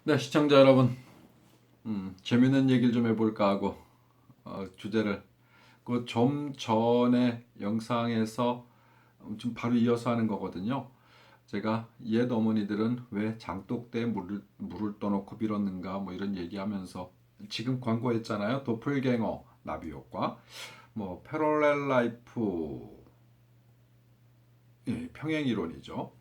네, 시청자 여러분, 재밌는 얘기를 좀 해볼까 하고 주제를 그 좀 전에 영상에서 좀 바로 이어서 하는 거거든요. 제가 옛 어머니들은 왜 장독대에 물을 떠놓고 빌었는가 뭐 이런 얘기하면서 지금 광고했잖아요. 도플갱어 나비 효과, 뭐 패럴렐 라이프, 예, 평행 이론이죠.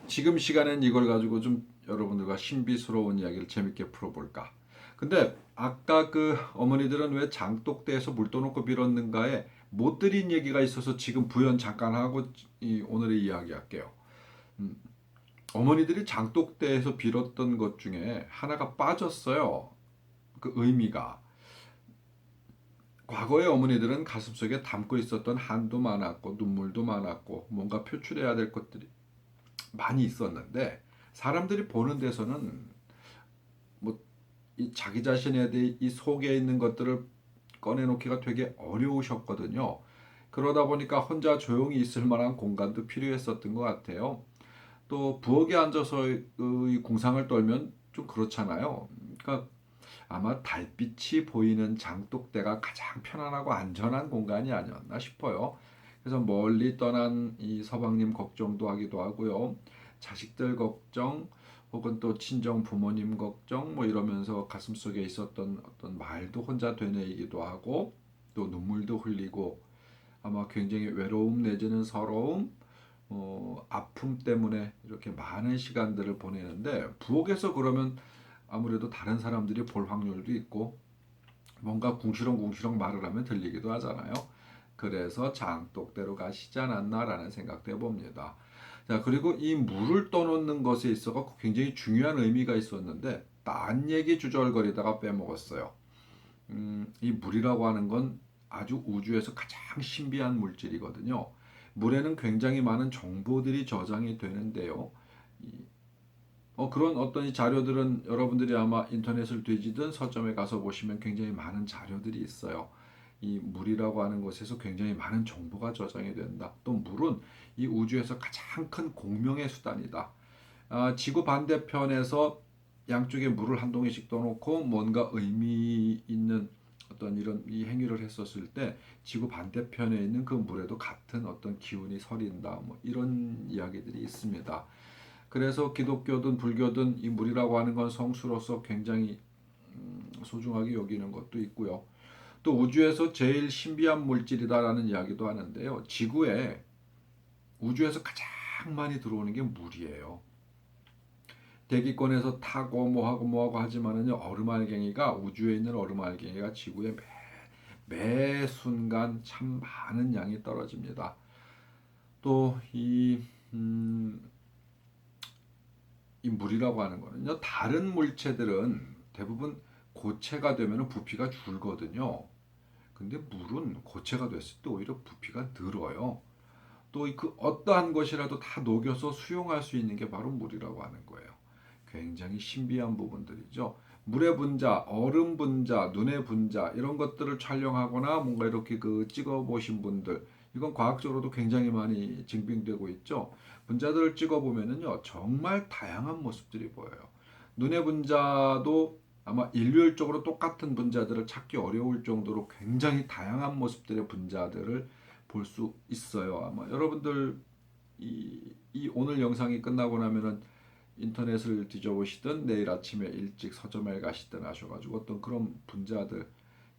지금 시간엔 이걸 가지고 좀 여러분들과 신비스러운 이야기를 재밌게 풀어볼까. 근데 아까 그 어머니들은 왜 장독대에서 물 떠놓고 빌었는가에 못 드린 얘기가 있어서 지금 부연 잠깐 하고 오늘의 이야기 할게요. 어머니들이 장독대에서 빌었던 것 중에 하나가 빠졌어요. 그 의미가. 과거의 어머니들은 가슴속에 담고 있었던 한도 많았고 눈물도 많았고 뭔가 표출해야 될 것들이 많이 있었는데 사람들이 보는 데서는 뭐 이 자기 자신에 대해 이 속에 있는 것들을 꺼내놓기가 되게 어려우셨거든요. 그러다 보니까 혼자 조용히 있을 만한 공간도 필요했었던 것 같아요. 또 부엌에 앉아서 이 궁상을 떨면 좀 그렇잖아요. 그러니까 아마 달빛이 보이는 장독대가 가장 편안하고 안전한 공간이 아니었나 싶어요. 그래서 멀리 떠난 이 서방님 걱정도 하기도 하고요. 자식들 걱정, 혹은 또 친정 부모님 걱정, 뭐 이러면서 가슴속에 있었던 어떤 말도 혼자 되뇌이기도 하고, 또 눈물도 흘리고, 아마 굉장히 외로움 내지는 서러움, 아픔 때문에 이렇게 많은 시간들을 보내는데, 부엌에서 그러면 아무래도 다른 사람들이 볼 확률도 있고 뭔가 궁시렁궁시렁 말을 하면 들리기도 하잖아요. 그래서 장독대로 가시지 않았나라는 생각도 해봅니다. 자, 그리고 이 물을 떠놓는 것에 있어서 굉장히 중요한 의미가 있었는데 딴 얘기 주절거리다가 빼먹었어요. 이 물이라고 하는 건 아주 우주에서 가장 신비한 물질이거든요. 물에는 굉장히 많은 정보들이 저장이 되는데요. 그런 어떤 이 자료들은 여러분들이 아마 인터넷을 뒤지든 서점에 가서 보시면 굉장히 많은 자료들이 있어요. 이 물이라고 하는 것에서 굉장히 많은 정보가 저장이 된다. 또 물은 이 우주에서 가장 큰 공명의 수단이다. 지구 반대편에서 양쪽에 물을 한 동이씩 떠놓고 뭔가 의미 있는 어떤 이런 이 행위를 했었을 때 지구 반대편에 있는 그 물에도 같은 어떤 기운이 서린다. 뭐 이런 이야기들이 있습니다. 그래서 기독교든 불교든 이 물이라고 하는 건 성수로서 굉장히 소중하게 여기는 것도 있고요. 또 우주에서 제일 신비한 물질이다라는 이야기도 하는데요. 지구에 우주에서 가장 많이 들어오는 게 물이에요. 대기권에서 타고 뭐하고 하지만은요, 얼음알갱이가 우주에 있는 얼음알갱이가 지구에 매 순간 참 많은 양이 떨어집니다. 또이 이 물이라고 하는 거는요. 다른 물체들은 대부분 고체가 되면 부피가 줄거든요. 근데 물은 고체가 됐을 때 오히려 부피가 늘어요. 또 그 어떠한 것이라도 다 녹여서 수용할 수 있는 게 바로 물이라고 하는 거예요. 굉장히 신비한 부분들이죠. 물의 분자, 얼음 분자, 눈의 분자 이런 것들을 촬영하거나 뭔가 이렇게 그 찍어 보신 분들 이건 과학적으로도 굉장히 많이 증빙되고 있죠. 분자들을 찍어 보면은요 정말 다양한 모습들이 보여요. 눈의 분자도 아마 일률적으로 똑같은 분자들을 찾기 어려울 정도로 굉장히 다양한 모습들의 분자들을 볼 수 있어요. 아마 여러분들 이 오늘 영상이 끝나고 나면은 인터넷을 뒤져보시든 내일 아침에 일찍 서점에 가시든 하셔가지고 어떤 그런 분자들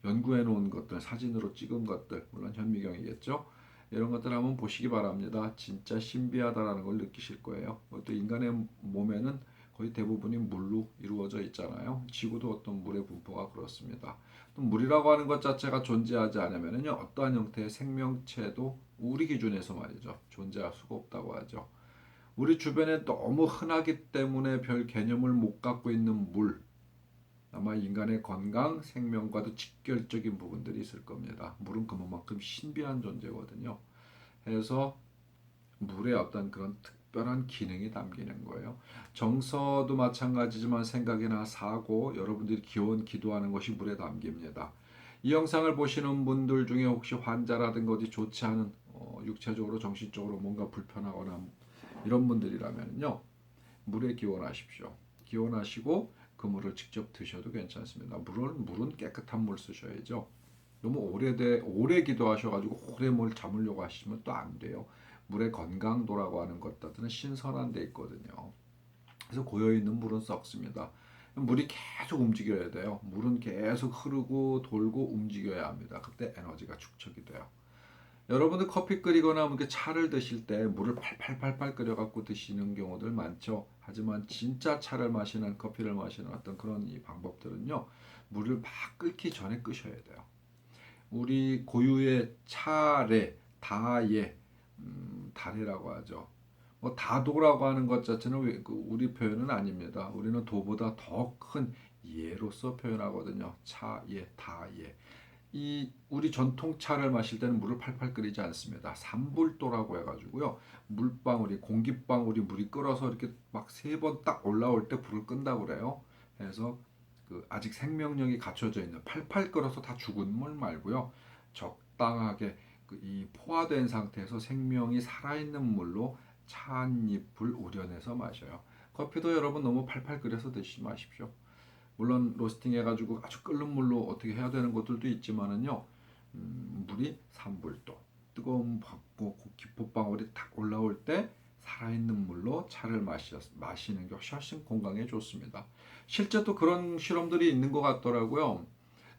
연구해 놓은 것들 사진으로 찍은 것들 물론 현미경이겠죠. 이런 것들 한번 보시기 바랍니다. 진짜 신비하다라는 걸 느끼실 거예요. 또 인간의 몸에는 거의 대부분이 물로 이루어져 있잖아요. 지구도 어떤 물의 분포가 그렇습니다. 또 물이라고 하는 것 자체가 존재하지 않으면요 어떠한 형태의 생명체도 우리 기준에서 말이죠 존재할 수가 없다고 하죠. 우리 주변에 너무 흔하기 때문에 별 개념을 못 갖고 있는 물. 아마 인간의 건강, 생명과도 직결적인 부분들이 있을 겁니다. 물은 그만큼 신비한 존재거든요. 해서 물에 어떤 그런 특별한 기능이 담기는 거예요. 정서도 마찬가지지만 생각이나 사고, 여러분들이 기도하는 것이 물에 담깁니다. 이 영상을 보시는 분들 중에 혹시 환자라든가 어디 좋지 않은 육체적으로 정신적으로 뭔가 불편하거나 이런 분들이라면요 물에 기원하십시오. 기원하시고 그 물을 직접 드셔도 괜찮습니다. 물은 깨끗한 물 쓰셔야죠. 너무 오래 기도하셔가지고 오래 뭘 잡으려고 하시면 또 안 돼요. 물의 건강도라고 하는 것들은 신선한 데 있거든요. 그래서 고여있는 물은 썩습니다. 물이 계속 움직여야 돼요. 물은 계속 흐르고 돌고 움직여야 합니다. 그때 에너지가 축적이 돼요. 여러분들 커피 끓이거나 이렇게 차를 드실 때 물을 팔팔팔팔 끓여갖고 드시는 경우들 많죠. 하지만 진짜 차를 마시는 커피를 마시는 어떤 그런 이 방법들은요. 물을 막 끓기 전에 끄셔야 돼요. 우리 고유의 차례, 다예, 다례라고 하죠. 뭐 다도라고 하는 것 자체는 우리 표현은 아닙니다. 우리는 도보다 더 큰 예로서 표현하거든요. 차예, 다예. 이 우리 전통차를 마실 때는 물을 팔팔 끓이지 않습니다. 삼불도라고 해가지고요. 물방울이 공기방울이 물이 끓어서 이렇게 막 세 번 딱 올라올 때 불을 끈다고 그래요. 그래서 그 아직 생명력이 갖춰져 있는 팔팔 끓어서 다 죽은 물 말고요. 적당하게 이 포화된 상태에서 생명이 살아있는 물로 차 한 입을 우려내서 마셔요. 커피도 여러분 너무 팔팔 끓여서 드시지 마십시오. 물론 로스팅 해가지고 아주 끓는 물로 어떻게 해야 되는 것들도 있지만은요. 물이 3불도 뜨거운 기포방울이 딱 올라올 때 살아있는 물로 차를 마시는 게 훨씬 건강에 좋습니다. 실제 또 그런 실험들이 있는 것 같더라고요.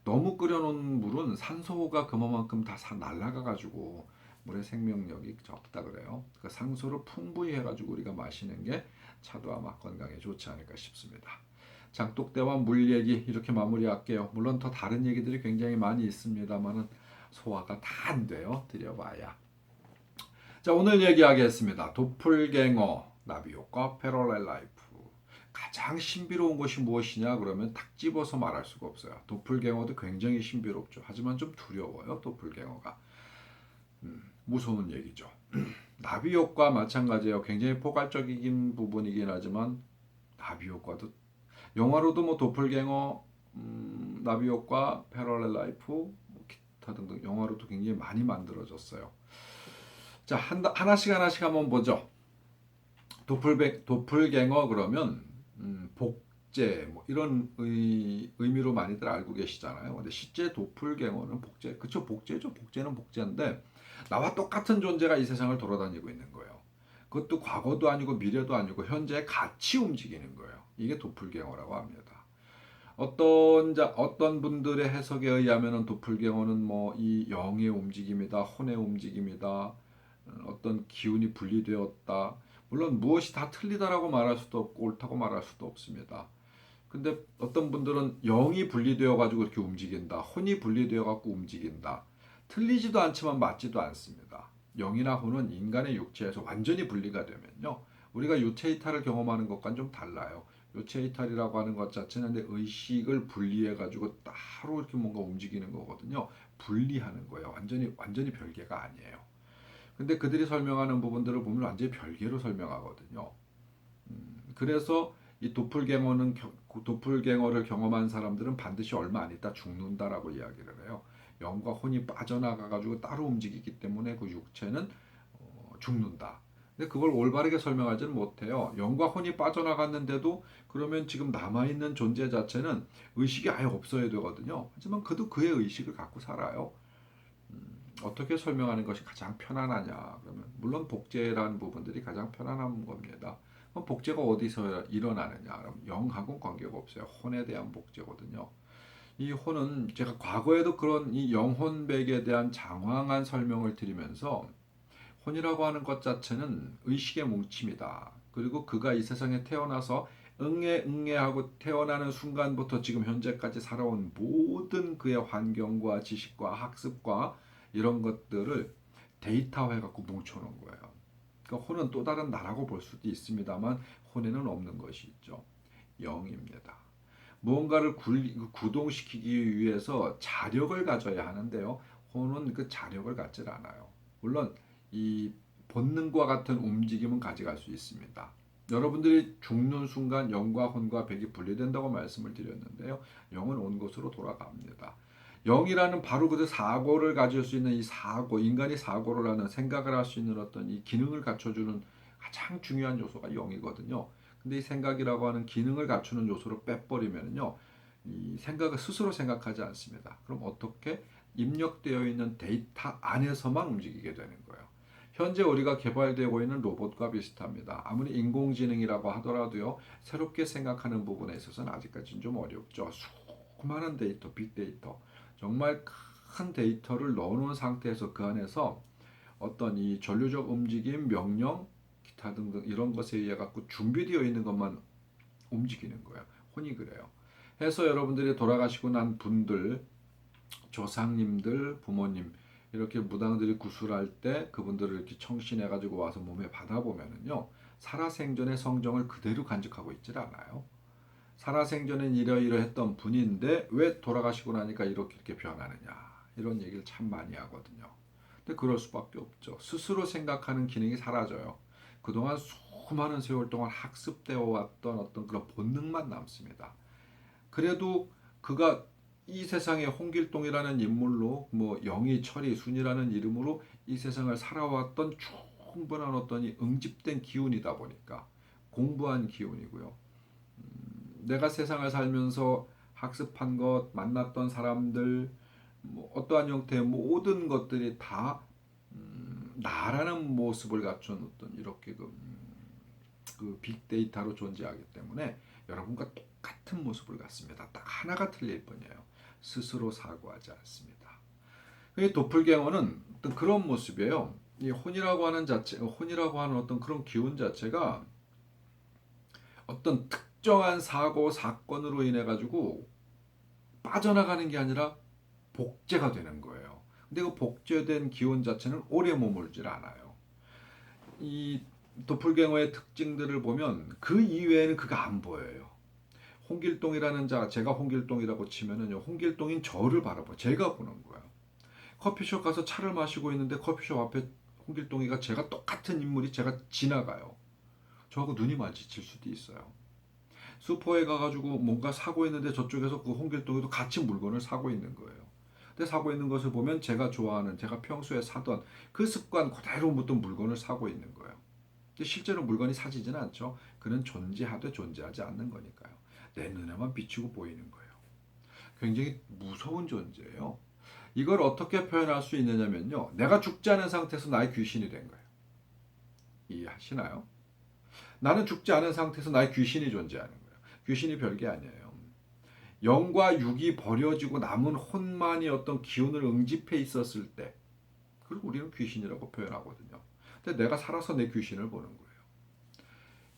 너무 끓여놓은 물은 산소가 그만큼 다 날아가가지고 물의 생명력이 적다 그래요. 그 상소를 풍부히 해가지고 우리가 마시는 게 차도 아마 건강에 좋지 않을까 싶습니다. 장독대와 물 얘기 이렇게 마무리할게요. 물론 더 다른 얘기들이 굉장히 많이 있습니다만은 소화가 다 안 돼요. 드려봐야. 자, 오늘 얘기하겠습니다. 도플갱어, 나비효과, 패러렐 라이프. 가장 신비로운 것이 무엇이냐 그러면 딱 집어서 말할 수가 없어요. 도플갱어도 굉장히 신비롭죠. 하지만 좀 두려워요. 도플갱어가. 무서운 얘기죠. 나비효과 마찬가지예요. 굉장히 포괄적인 부분이긴 하지만 나비효과도 영화로도 뭐 도플갱어, 나비효과, 패러렐 라이프, 뭐 기타 등등 영화로도 굉장히 많이 만들어졌어요. 자, 하나씩 한번 보죠. 도플갱어 그러면 복제 뭐 이런 의미로 많이들 알고 계시잖아요. 근데 실제 도플갱어는 복제, 그쵸? 복제죠. 복제는 복제인데 나와 똑같은 존재가 이 세상을 돌아다니고 있는 거예요. 그것도 과거도 아니고 미래도 아니고 현재 같이 움직이는 거예요. 이게 도플갱어라고 합니다. 어떤 분들의 해석에 의하면은 도플갱어는 뭐 이 영의 움직임이다, 혼의 움직임이다, 어떤 기운이 분리되었다. 물론 무엇이 다 틀리다라고 말할 수도 없고 옳다고 말할 수도 없습니다. 근데 어떤 분들은 영이 분리되어 가지고 이렇게 움직인다, 혼이 분리되어 갖고 움직인다. 틀리지도 않지만 맞지도 않습니다. 영이나 혼은 인간의 육체에서 완전히 분리가 되면요, 우리가 유체 이탈을 경험하는 것과는 좀 달라요. 유체 이탈이라고 하는 것 자체는 내 의식을 분리해 가지고 따로 이렇게 뭔가 움직이는 거거든요. 분리하는 거예요. 완전히 별개가 아니에요. 근데 그들이 설명하는 부분들을 보면 완전히 별개로 설명하거든요. 그래서 이 도플갱어를 경험한 사람들은 반드시 얼마 안 있다 죽는다라고 이야기를 해요. 영과 혼이 빠져나가 가지고 따로 움직이기 때문에 그 육체는 죽는다. 근데 그걸 올바르게 설명하지는 못해요. 영과 혼이 빠져나갔는데도 그러면 지금 남아있는 존재 자체는 의식이 아예 없어야 되거든요. 하지만 그도 그의 의식을 갖고 살아요. 어떻게 설명하는 것이 가장 편안하냐 그러면 물론 복제라는 부분들이 가장 편안한 겁니다. 그럼 복제가 어디서 일어나느냐 그럼 영하고는 관계가 없어요. 혼에 대한 복제거든요. 이 혼은 제가 과거에도 그런 이 영혼백에 대한 장황한 설명을 드리면서 혼이라고 하는 것 자체는 의식의 뭉침이다. 그리고 그가 이 세상에 태어나서 응애하고 태어나는 순간부터 지금 현재까지 살아온 모든 그의 환경과 지식과 학습과 이런 것들을 데이터화해 갖고 뭉쳐놓은 거예요. 그러니까 혼은 또 다른 나라고 볼 수도 있습니다만 혼에는 없는 것이 있죠. 영입니다. 무언가를 구동시키기 위해서 자력을 가져야 하는데요. 혼은 그 자력을 갖질 않아요. 물론 이 본능과 같은 움직임은 가져갈 수 있습니다. 여러분들이 죽는 순간 영과 혼과 백이 분리된다고 말씀을 드렸는데요. 영은 온 곳으로 돌아갑니다. 영이라는 바로 그 사고를 가질 수 있는 이 사고, 인간이 사고를 하는 생각을 할 수 있는 어떤 이 기능을 갖춰주는 가장 중요한 요소가 영이거든요. 근데 이 생각이라고 하는 기능을 갖추는 요소를 빼버리면요, 이 생각을 스스로 생각하지 않습니다. 그럼 어떻게 입력되어 있는 데이터 안에서만 움직이게 되는 거예요. 현재 우리가 개발되고 있는 로봇과 비슷합니다. 아무리 인공지능이라고 하더라도요, 새롭게 생각하는 부분에 있어서는 아직까지는 좀 어렵죠. 수많은 데이터, 빅데이터, 정말 큰 데이터를 넣어놓은 상태에서 그 안에서 어떤 이 전류적 움직임, 명령, 기타 등등 이런 것에 의해 갖고 준비되어 있는 것만 움직이는 거예요. 혼이 그래요. 해서 여러분들이 돌아가시고 난 분들, 조상님들, 부모님 이렇게 무당들이 구술할 때 그분들을 이렇게 청신해 가지고 와서 몸에 받아보면은요, 살아생전의 성정을 그대로 간직하고 있질 않아요. 살아생전엔 이러이러했던 분인데 왜 돌아가시고 나니까 이렇게 변하느냐, 이런 얘기를 참 많이 하거든요. 근데 그럴 수밖에 없죠. 스스로 생각하는 기능이 사라져요. 그동안 수많은 세월 동안 학습되어 왔던 어떤 그런 본능만 남습니다. 그래도 그가 이 세상에 홍길동이라는 인물로 뭐 영희, 철이, 순이라는 이름으로 이 세상을 살아왔던 충분한 어떤 이 응집된 기운이다 보니까 공부한 기운이고요. 내가 세상을 살면서 학습한 것, 만났던 사람들, 뭐 어떠한 형태의 모든 것들이 다 나라는 모습을 갖춘 어떤 이렇게 그 빅데이터로 존재하기 때문에 여러분과 똑같은 모습을 갖습니다. 딱 하나가 틀릴 뿐이에요. 스스로 사고하지 않습니다. 이 도플갱어는 어떤 그런 모습이에요. 이 혼이라고 하는 자체, 혼이라고 하는 어떤 그런 기운 자체가 어떤 특정한 사고 사건으로 인해 가지고 빠져나가는 게 아니라 복제가 되는 거예요. 근데 그 복제된 기운 자체는 오래 머물질 않아요. 이 도플갱어의 특징들을 보면 그 이외에는 그가 안 보여요. 홍길동이라는 자, 제가 홍길동이라고 치면은요, 홍길동인 저를 바라봐, 제가 보는 거예요. 커피숍 가서 차를 마시고 있는데 커피숍 앞에 홍길동이가 제가 똑같은 인물이 제가 지나가요. 저하고 눈이 마주칠 수도 있어요. 슈퍼에 가가지고 뭔가 사고 있는데 저쪽에서 그 홍길동이도 같이 물건을 사고 있는 거예요. 근데 사고 있는 것을 보면 제가 좋아하는, 제가 평소에 사던 그 습관 그대로 묻던 물건을 사고 있는 거예요. 근데 실제로 물건이 사지지는 않죠. 그는 존재하되 존재하지 않는 거니까요. 내 눈에만 비치고 보이는 거예요. 굉장히 무서운 존재예요. 이걸 어떻게 표현할 수 있느냐면요, 내가 죽지 않은 상태에서 나의 귀신이 된 거예요. 이해하시나요? 나는 죽지 않은 상태에서 나의 귀신이 존재하는 거예요. 귀신이 별게 아니에요. 영과 육이 버려지고 남은 혼만이 어떤 기운을 응집해 있었을 때, 그리고 우리는 귀신이라고 표현하거든요. 근데 내가 살아서 내 귀신을 보는 거예요.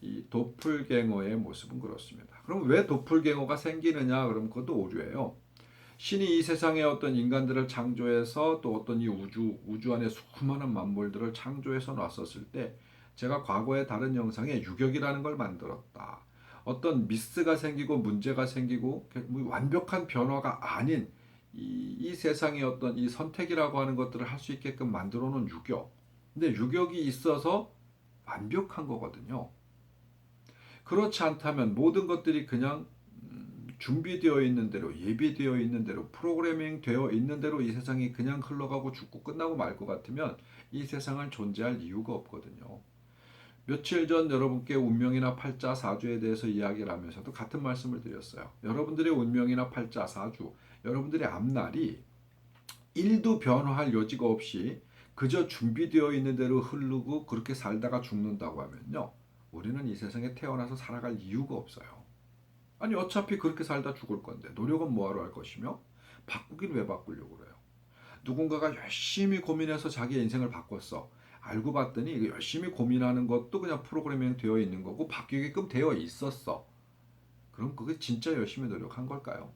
이 도플갱어의 모습은 그렇습니다. 그럼 왜 도플갱어가 생기느냐? 그럼 그것도 오류예요. 신이 이 세상에 어떤 인간들을 창조해서 또 어떤 이 우주 안에 수많은 만물들을 창조해서 놨었을 때 제가 과거의 다른 영상에 유격이라는 걸 만들었다. 어떤 미스가 생기고 문제가 생기고 완벽한 변화가 아닌 이 세상의 어떤 이 선택이라고 하는 것들을 할 수 있게끔 만들어 놓은 유격. 근데 유격이 있어서 완벽한 거거든요. 그렇지 않다면 모든 것들이 그냥 준비되어 있는 대로, 예비되어 있는 대로, 프로그래밍 되어 있는 대로 이 세상이 그냥 흘러가고 죽고 끝나고 말 것 같으면 이 세상은 존재할 이유가 없거든요. 며칠 전 여러분께 운명이나 팔자 사주에 대해서 이야기를 하면서도 같은 말씀을 드렸어요. 여러분들의 운명이나 팔자 사주, 여러분들의 앞날이 1도 변화할 여지가 없이 그저 준비되어 있는 대로 흐르고 그렇게 살다가 죽는다고 하면요, 우리는 이 세상에 태어나서 살아갈 이유가 없어요. 아니 어차피 그렇게 살다 죽을 건데 노력은 뭐하러 할 것이며 바꾸긴 왜 바꾸려고 그래요. 누군가가 열심히 고민해서 자기의 인생을 바꿨어. 알고 봤더니 열심히 고민하는 것도 그냥 프로그래밍 되어 있는 거고 바뀌게끔 되어 있었어. 그럼 그게 진짜 열심히 노력한 걸까요?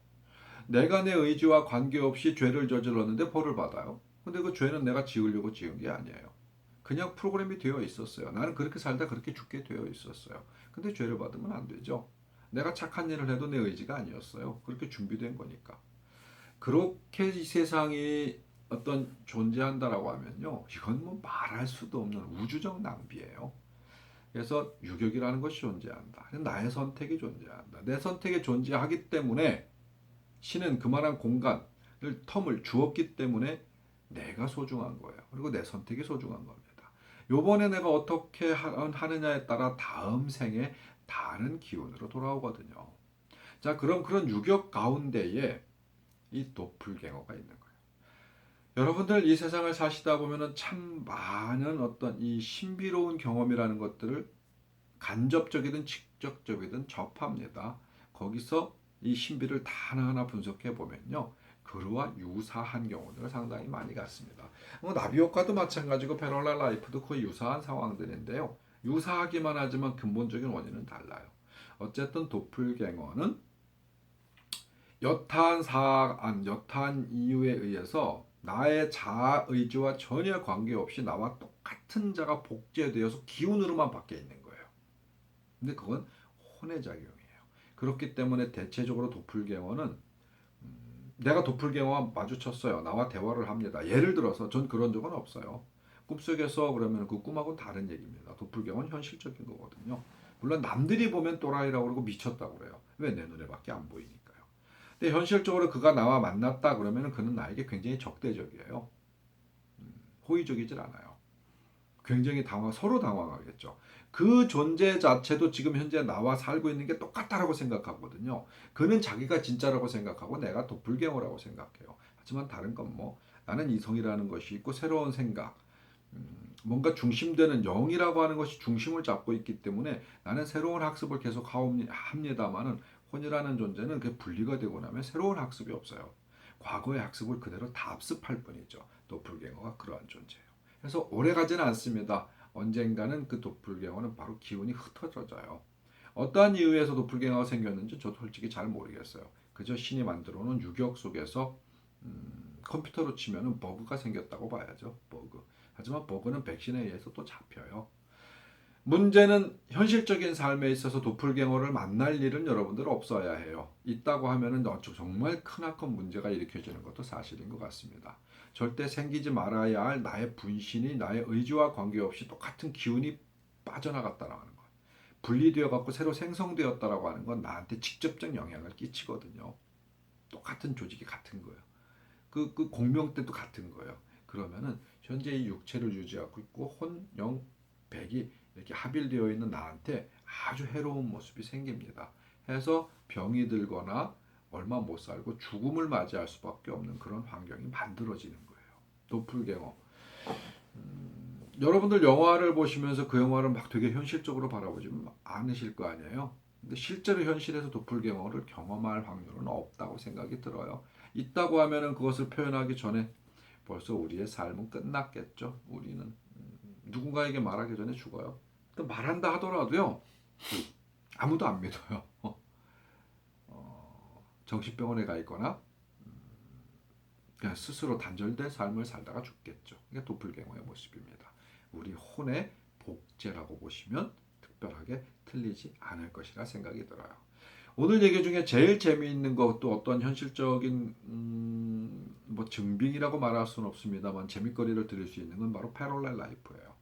내가 내 의지와 관계없이 죄를 저질렀는데 벌을 받아요. 근데 그 죄는 내가 지으려고 지은 게 아니에요. 그냥 프로그램이 되어 있었어요. 나는 그렇게 살다 그렇게 죽게 되어 있었어요. 근데 죄를 받으면 안 되죠. 내가 착한 일을 해도 내 의지가 아니었어요. 그렇게 준비된 거니까. 그렇게 이 세상이 어떤 존재한다라고 하면요, 이건 뭐 말할 수도 없는 우주적 낭비예요. 그래서 유격이라는 것이 존재한다. 나의 선택이 존재한다. 내 선택이 존재하기 때문에 신은 그만한 공간을, 텀을 주었기 때문에 내가 소중한 거예요. 그리고 내 선택이 소중한 겁니다. 요번에 내가 어떻게 하느냐에 따라 다음 생에 다른 기운으로 돌아오거든요. 자, 그럼 그런 유격 가운데에 이 도플갱어가 있는 거예요. 여러분들 이 세상을 사시다 보면은 참 많은 어떤 이 신비로운 경험이라는 것들을 간접적이든 직접적이든 접합니다. 거기서 이 신비를 다 하나하나 분석해 보면요. 그와 유사한 경우들을 상당히 많이 갖습니다. 나비 효과도 마찬가지고 패러럴 라이프도 거의 유사한 상황들인데요. 유사하기만 하지만 근본적인 원인은 달라요. 어쨌든 도플갱어는 여타한 사안, 여타한 이유에 의해서 나의 자아 의지와 전혀 관계없이 나와 똑같은 자가 복제되어서 기운으로만 바뀌어 있는 거예요. 근데 그건 혼의 작용이에요. 그렇기 때문에 대체적으로 도플갱어는 내가 도플갱어와 마주쳤어요. 나와 대화를 합니다. 예를 들어서 전 그런 적은 없어요. 꿈속에서 그러면 그 꿈하고는 다른 얘기입니다. 도플갱어는 현실적인 거거든요. 물론 남들이 보면 또라이라고 그러고 미쳤다고 그래요. 왜 내 눈에밖에 안 보이니까요. 근데 현실적으로 그가 나와 만났다 그러면 그는 나에게 굉장히 적대적이에요. 호의적이질 않아요. 굉장히 서로 당황하겠죠. 그 존재 자체도 지금 현재 나와 살고 있는 게 똑같다라고 생각하거든요. 그는 자기가 진짜라고 생각하고 내가 도플갱어라고 생각해요. 하지만 다른 건 뭐 나는 이성이라는 것이 있고 새로운 생각, 뭔가 중심되는 영이라고 하는 것이 중심을 잡고 있기 때문에 나는 새로운 학습을 계속 합니다만은 혼이라는 존재는 그 분리가 되고 나면 새로운 학습이 없어요. 과거의 학습을 그대로 다 압습할 뿐이죠. 도플갱어가 그러한 존재예요. 그래서 오래 가지는 않습니다. 언젠가는 그 도플갱어는 바로 기운이 흩어져요. 어떠한 이유에서 도플갱어가 생겼는지 저도 솔직히 잘 모르겠어요. 그저 신이 만들어 놓은 유격 속에서 컴퓨터로 치면은 버그가 생겼다고 봐야죠. 버그. 하지만 버그는 백신에 의해서 또 잡혀요. 문제는 현실적인 삶에 있어서 도플갱어를 만날 일은 여러분들 없어야 해요. 있다고 하면은 정말 크나큰 문제가 일으켜지는 것도 사실인 것 같습니다. 절대 생기지 말아야 할 나의 분신이 나의 의지와 관계없이 똑같은 기운이 빠져나갔다라는 것. 분리되어 갖고 새로 생성되었다라고 하는 건 나한테 직접적 영향을 끼치거든요. 똑같은 조직이 같은 거예요. 그 공명 때도 같은 거예요. 그러면은 현재 이 육체를 유지하고 있고 혼, 영, 백이 이렇게 합일되어 있는 나한테 아주 해로운 모습이 생깁니다. 해서 병이 들거나 얼마 못 살고 죽음을 맞이할 수밖에 없는 그런 환경이 만들어지는 거예요. 도플갱어. 여러분들 영화를 보시면서 그 영화를 막 되게 현실적으로 바라보지 않으실 거 아니에요. 근데 실제로 현실에서 도플갱어를 경험할 확률은 없다고 생각이 들어요. 있다고 하면은 그것을 표현하기 전에 벌써 우리의 삶은 끝났겠죠. 우리는 누군가에게 말하기 전에 죽어요. 또 말한다 하더라도요. 아무도 안 믿어요. 정신병원에 가 있거나 그냥 스스로 단절된 삶을 살다가 죽겠죠. 이게 도플갱어의 모습입니다. 우리 혼의 복제라고 보시면 특별하게 틀리지 않을 것이라 생각이 들어요. 오늘 얘기 중에 제일 재미있는 것도 어떤 현실적인 뭐 증빙이라고 말할 수는 없습니다만 재밌거리를 들을 수 있는 건 바로 패럴렐 라이프예요.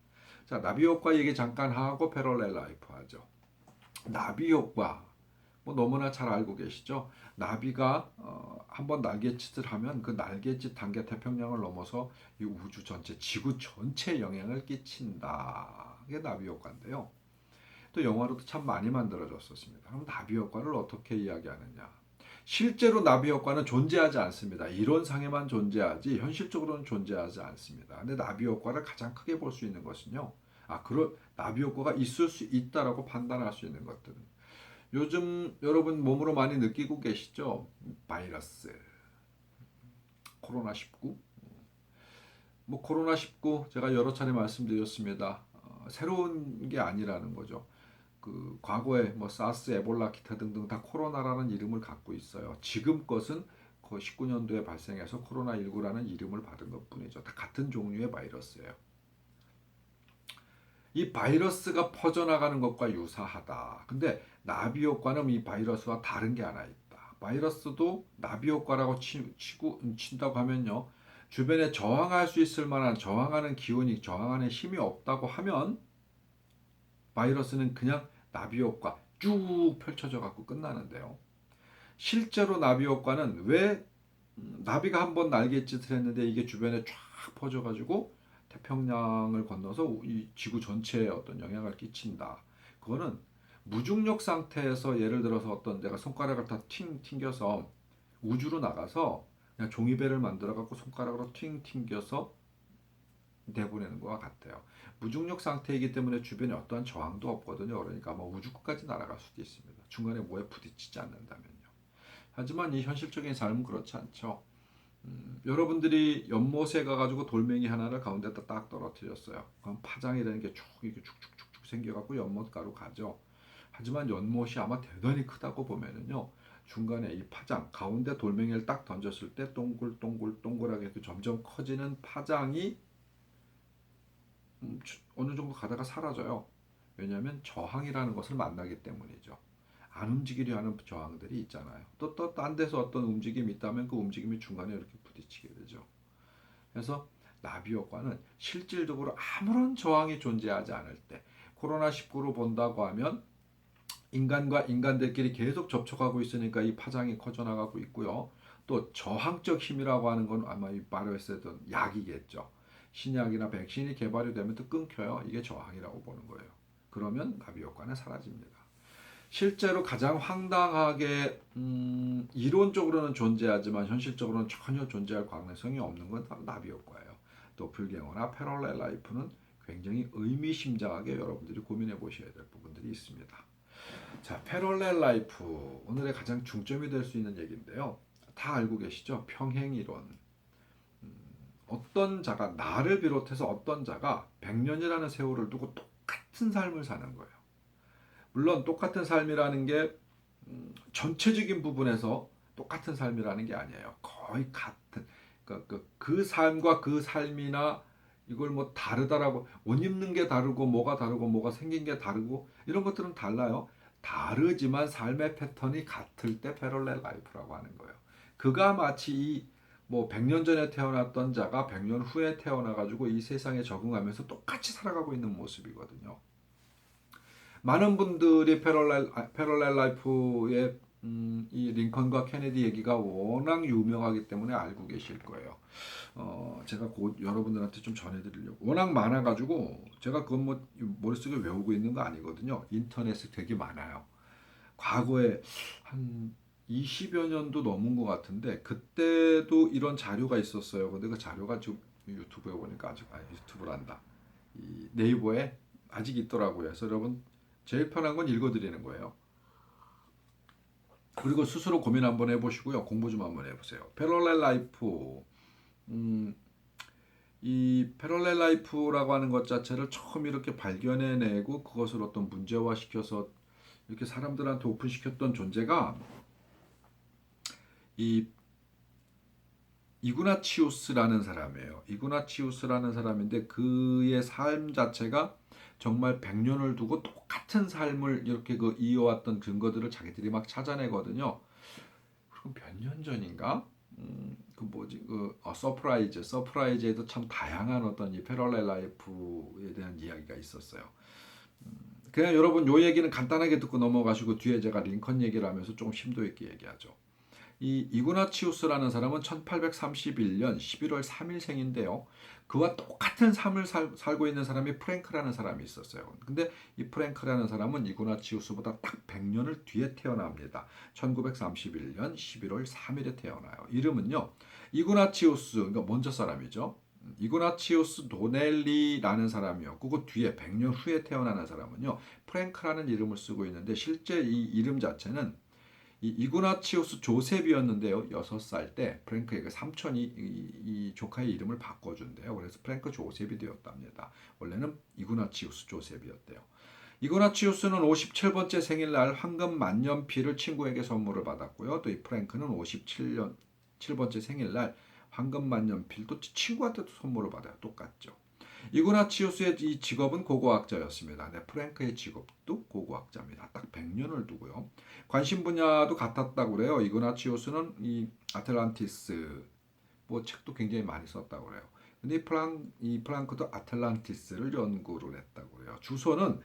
자, 나비 효과 얘기 잠깐 하고 패럴렐 라이프 하죠. 나비 효과 뭐 너무나 잘 알고 계시죠? 나비가 한번 날갯짓을 하면 그 날갯짓 단계 태평양을 넘어서 이 우주 전체, 지구 전체에 영향을 끼친다. 이게 나비 효과인데요. 또 영화로도 참 많이 만들어졌었습니다. 그럼 나비 효과를 어떻게 이야기하느냐? 실제로 나비 효과는 존재하지 않습니다. 이론상에만 존재하지 현실적으로는 존재하지 않습니다. 근데 나비 효과를 가장 크게 볼 수 있는 것은요. 그런 나비 효과가 있을 수 있다라고 판단할 수 있는 것들은 요즘 여러분 몸으로 많이 느끼고 계시죠? 바이러스, 코로나19. 뭐 코로나19 제가 여러 차례 말씀드렸습니다. 새로운 게 아니라는 거죠. 그 과거에 뭐 사스, 에볼라, 기타 등등 다 코로나라는 이름을 갖고 있어요. 지금 것은 그 19년도에 발생해서 코로나19라는 이름을 받은 것뿐이죠. 다 같은 종류의 바이러스예요. 이 바이러스가 퍼져나가는 것과 유사하다. 근데 나비 효과는 이 바이러스와 다른 게 하나 있다. 바이러스도 나비 효과라고 친다고 하면요. 주변에 저항할 수 있을 만한 저항하는 기운이 저항하는 힘이 없다고 하면 바이러스는 그냥 나비 효과 쭉 펼쳐져 갖고 끝나는데요. 실제로 나비 효과는 왜 나비가 한번 날갯짓을 했는데 이게 주변에 쫙 퍼져가지고 태평양을 건너서 이 지구 전체에 어떤 영향을 끼친다. 그거는 무중력 상태에서 예를 들어서 어떤 내가 손가락을 다 튕겨서 우주로 나가서 그냥 종이배를 만들어 갖고 손가락으로 튕겨서 내보내는 것과 같아요. 무중력 상태이기 때문에 주변에 어떠한 저항도 없거든요. 그러니까 뭐 우주 끝까지 날아갈 수도 있습니다. 중간에 뭐에 부딪히지 않는다면요. 하지만 이 현실적인 삶은 그렇지 않죠. 여러분들이 연못에 가가지고 돌멩이 하나를 가운데다 딱 떨어뜨렸어요. 그럼 파장이라는 게 쭉 이렇게 쭉쭉쭉쭉 생겨갖고 연못가로 가죠. 하지만 연못이 아마 대단히 크다고 보면은요. 중간에 이 파장, 가운데 돌멩이를 딱 던졌을 때 동글동글동글하게 점점 커지는 파장이 어느 정도 가다가 사라져요. 왜냐하면 저항이라는 것을 만나기 때문이죠. 안 움직이려 하는 저항들이 있잖아요. 또 딴 데서 어떤 움직임이 있다면 그 움직임이 중간에 이렇게 부딪히게 되죠. 그래서 나비 효과는 실질적으로 아무런 저항이 존재하지 않을 때 코로나19로 본다고 하면 인간과 인간들끼리 계속 접촉하고 있으니까 이 파장이 커져나가고 있고요. 또 저항적 힘이라고 하는 건 아마 이 바르에스던 약이겠죠. 신약이나 백신이 개발이 되면 또 끊겨요. 이게 저항이라고 보는 거예요. 그러면 나비 효과는 사라집니다. 실제로 가장 황당하게 이론적으로는 존재하지만 현실적으로는 전혀 존재할 가능성이 없는 건 바로 나비 효과예요. 도플갱어나 패럴렐 라이프는 굉장히 의미심장하게 여러분들이 고민해 보셔야 될 부분들이 있습니다. 자, 패럴렐 라이프 오늘의 가장 중점이 될 수 있는 얘기인데요. 다 알고 계시죠? 평행이론. 어떤 자가 나를 비롯해서 어떤 자가 100년이라는 세월을 두고 똑같은 삶을 사는 거예요. 물론 똑같은 삶이라는 게 전체적인 부분에서 똑같은 삶이라는 게 아니에요. 거의 같은 그 삶과 그 삶이나 이걸 뭐 다르다라고 옷 입는 게 다르고 뭐가 다르고 뭐가 생긴 게 다르고 이런 것들은 달라요. 다르지만 삶의 패턴이 같을 때 패럴렐 라이프라고 하는 거예요. 그가 마치 뭐 100년 전에 태어났던 자가 100년 후에 태어나 가지고 이 세상에 적응하면서 똑같이 살아가고 있는 모습이거든요. 많은 분들이 패럴렐 라이프의 이 링컨과 케네디 얘기가 워낙 유명하기 때문에 알고 계실 거예요. 제가 곧 여러분들한테 좀 전해드리려고. 워낙 많아가지고 제가 그건 뭐 머릿속에 외우고 있는 거 아니거든요. 인터넷에 되게 많아요. 과거에 한 20여 년도 넘은 것 같은데 그때도 이런 자료가 있었어요. 근데 그 자료가 지금 유튜브에 보니까 아직 유튜브란다. 이 네이버에 아직 있더라고요. 그래서 여러분 제일 편한 건 읽어드리는 거예요. 그리고 스스로 고민 한번 해보시고요. 공부 좀 한번 해보세요. 패럴렐 라이프. 이 패럴렐 라이프라고 하는 것 자체를 처음 이렇게 발견해내고 그것을 어떤 문제화시켜서 이렇게 사람들한테 오픈시켰던 존재가 이 이구나치우스라는 사람이에요. 이구나치우스라는 사람인데 그의 삶 자체가 정말 100년을 두고 똑같은 삶을 이렇게 이어왔던 근거들을 자기들이 막 찾아내거든요. 그리고 몇 년 전인가? 그 뭐지? 서프라이즈에도 참 다양한 어떤 이 패럴렐 라이프에 대한 이야기가 있었어요. 그냥 여러분 요 얘기는 간단하게 듣고 넘어가시고 뒤에 제가 링컨 얘기를 하면서 조금 심도 있게 얘기하죠. 이 이구나치우스라는 사람은 1831년 11월 3일 생인데요. 그와 똑같은 삶을 살고 있는 사람이 프랭크라는 사람이 있었어요. 근데 이 프랭크라는 사람은 이구나치우스보다 딱 100년을 뒤에 태어납니다. 1931년 11월 3일에 태어나요. 이름은요. 이구나치우스, 그러니까 먼저 사람이죠. 이구나치우스 도넬리라는 사람이었고 그 뒤에 100년 후에 태어나는 사람은요. 프랭크라는 이름을 쓰고 있는데 실제 이 이름 자체는 이 이구나치우스 조셉이었는데요. 6살 때 프랭크의 그 삼촌이 이 조카의 이름을 바꿔준대요. 그래서 프랭크 조셉이 되었답니다. 원래는 이구나치우스 조셉이었대요. 이구나치우스는 57번째 생일날 황금 만년필을 친구에게 선물을 받았고요. 또 이 프랭크는 57번째 생일날 황금 만년필도 친구한테도 선물을 받아요. 똑같죠. 이구나치우스의 이 직업은 고고학자였습니다. 네, 프랭크의 직업도 고고학자입니다. 딱 100년을 두고요. 관심 분야도 같았다고 그래요. 이구나치우스는 이 아틀란티스 뭐 책도 굉장히 많이 썼다고 그래요. 근데 이 프랑크도 아틀란티스를 연구를 했다고 그래요. 주소는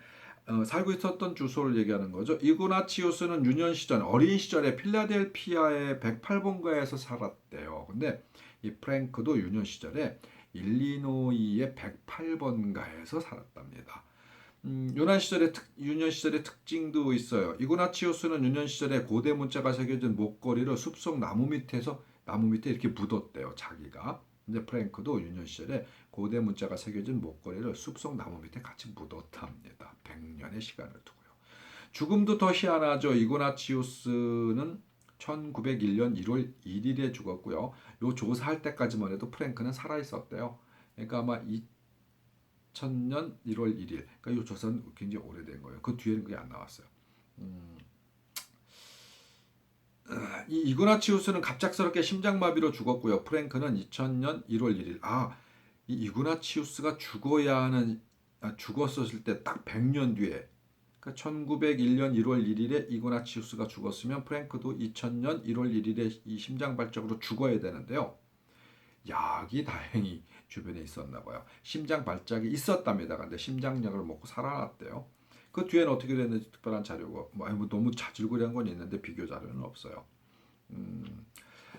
살고 있었던 주소를 얘기하는 거죠. 이구나치우스는 유년 시절 어린 시절에 필라델피아의 108번가에서 살았대요. 근데 이 프랭크도 유년 시절에 일리노이의 108번가에서 살았답니다. 유년 시절의 특징도 있어요. 이그나치우스는 유년 시절에 고대 문자가 새겨진 목걸이를 숲속 나무 밑에 이렇게 묻었대요. 자기가. 근데 프랭크도 유년 시절에 고대 문자가 새겨진 목걸이를 숲속 나무 밑에 같이 묻었답니다. 100년의 시간을 두고요. 죽음도 더 희한하죠. 이그나치우스는 1901년 1월 1일에 죽었고요. 요 조사할 때까지만 해도 프랭크는 살아 있었대요. 그러니까 아마 2000년 1월 1일. 그러니까 이 조사는 굉장히 오래된 거예요. 그 뒤에는 그게 안 나왔어요. 이 이그나치우스는 갑작스럽게 심장마비로 죽었고요. 프랭크는 2000년 1월 1일. 이 이그나치우스가 죽었었을 때 딱 100년 뒤에. 그러니까 1901년 1월 1일에 이그나치우스가 죽었으면 프랭크도 2000년 1월 1일에 이 심장발작으로 죽어야 되는데요. 약이 다행히 주변에 있었나 봐요. 심장 발작이 있었답니다. 근데 심장약을 먹고 살아났대요. 그 뒤에는 어떻게 됐는지 특별한 자료가 뭐 너무 자질구레한 건 있는데 비교 자료는 없어요.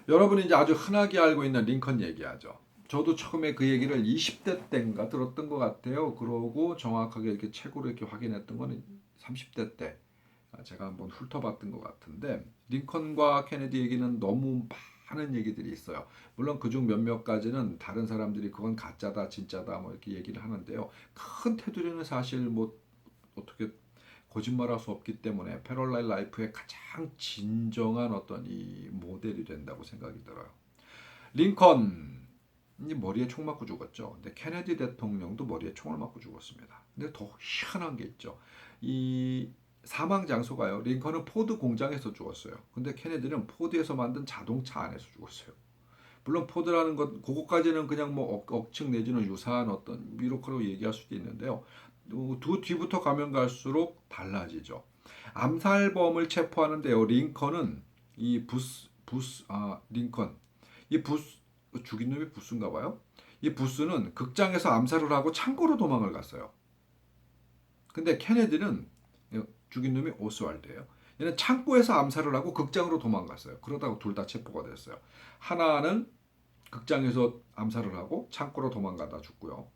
여러분이 이제 아주 흔하게 알고 있는 링컨 얘기하죠. 저도 처음에 그 얘기를 20대 때인가 들었던 것 같아요. 그러고 정확하게 이렇게 책으로 이렇게 확인했던 거는 30대 때 제가 한번 훑어봤던 것 같은데 링컨과 케네디 얘기는 너무 많은 얘기들이 있어요. 물론 그중 몇몇 가지는 다른 사람들이 그건 가짜다, 진짜다 뭐 이렇게 얘기를 하는데요. 큰 테두리는 사실 뭐 어떻게 거짓말할 수 없기 때문에 패럴렐 라이프의 가장 진정한 어떤 이 모델이 된다고 생각이 들어요. 링컨이 머리에 총 맞고 죽었죠. 근데 케네디 대통령도 머리에 총을 맞고 죽었습니다. 근데 더 희한한 게 있죠. 이 사망 장소가요. 링컨은 포드 공장에서 죽었어요. 근데 케네디는 포드에서 만든 자동차 안에서 죽었어요. 물론 포드라는 것 그거까지는 그냥 뭐 억측 내지는 유사한 어떤 미로크로 얘기할 수도 있는데요. 두 뒤부터 가면 갈수록 달라지죠. 암살범을 체포하는데요. 링컨은 링컨 이 부스 죽인 놈이 부스인가 봐요. 이 부스는 극장에서 암살을 하고 창고로 도망을 갔어요. 근데 케네디는 죽인 놈이 오스왈드예요. 얘는 창고에서 암살을 하고 극장으로 도망갔어요. 그러다가 둘 다 체포가 됐어요. 하나는 극장에서 암살을 하고 창고로 도망가다 죽고요.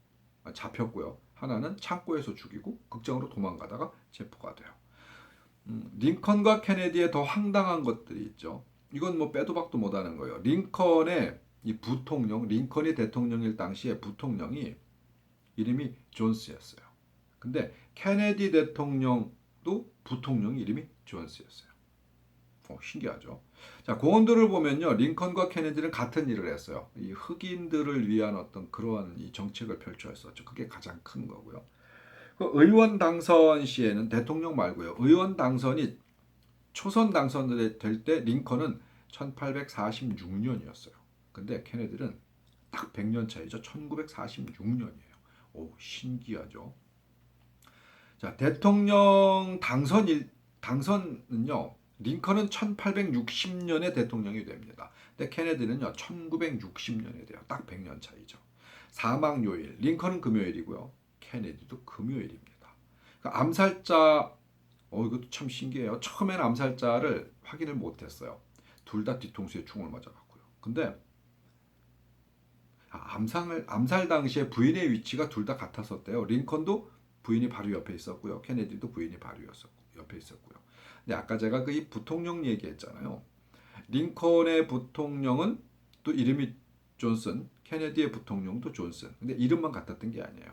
잡혔고요. 하나는 창고에서 죽이고 극장으로 도망가다가 체포가 돼요. 링컨과 케네디의 더 황당한 것들이 있죠. 이건 뭐 빼도 박도 못하는 거예요. 링컨의 이 부통령, 링컨이 대통령일 당시에 부통령이 이름이 존스였어요. 근데 케네디 대통령도 부통령 이름이 존스였어요. 신기하죠. 자, 고원들을 보면요. 링컨과 케네디는 같은 일을 했어요. 이 흑인들을 위한 어떤 그러한 이 정책을 펼쳐했었죠. 그게 가장 큰 거고요. 그 의원 당선 시에는 대통령 말고요. 의원 당선이 초선 당선될 때 링컨은 1846년이었어요. 근데 케네디는 딱 100년 차이죠. 1946년이에요. 오, 신기하죠. 자, 대통령 당선은요. 링컨은 1860년에 대통령이 됩니다. 근데 케네디는요. 1960년에 돼요. 딱 100년 차이죠. 사망 요일, 링컨은 금요일이고요. 케네디도 금요일입니다. 그러니까 암살자, 이것도 참 신기해요. 처음에는 암살자를 확인을 못했어요. 둘 다 뒤통수에 총을 맞아갖고요. 근데 암살 당시에 부인의 위치가 둘 다 같았었대요. 링컨도 부인이 바로 옆에 있었고요. 케네디도 부인이 바로 옆에 있었고요. 근데 아까 제가 그 이 부통령 얘기했잖아요. 링컨의 부통령은 또 이름이 존슨, 케네디의 부통령도 존슨. 근데 이름만 같았던 게 아니에요.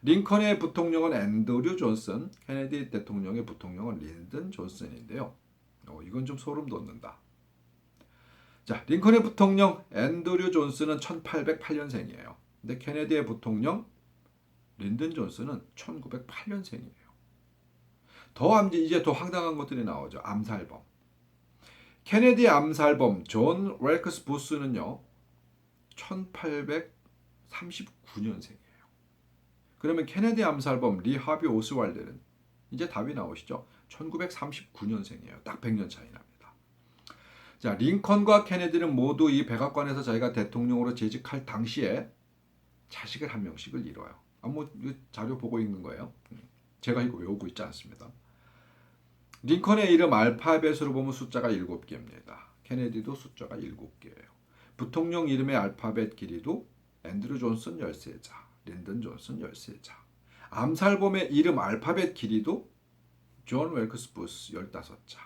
링컨의 부통령은 앤드류 존슨, 케네디 대통령의 부통령은 린든 존슨인데요. 이건 좀 소름 돋는다. 자, 링컨의 부통령 앤드류 존슨은 1808년생이에요. 근데 케네디의 부통령 린든 존슨은 1908년생이에요. 이제 더 황당한 것들이 나오죠. 암살범. 케네디 암살범 존 웰크스 부스는요. 1839년생이에요. 그러면 케네디 암살범 리 하비 오스왈드는 이제 답이 나오시죠. 1939년생이에요. 딱 100년 차이 납니다. 자, 링컨과 케네디는 모두 이 백악관에서 자기가 대통령으로 재직할 당시에 자식을 한 명씩을 잃어요. 자료 보고 읽는 거예요. 제가 이거 외우고 있지 않습니다. 링컨의 이름 알파벳으로 보면 숫자가 7개입니다. 케네디도 숫자가 7개예요. 부통령 이름의 알파벳 길이도 앤드류 존슨 13자, 린든 존슨 13자. 암살범의 이름 알파벳 길이도 존 웰크스 부스 15자.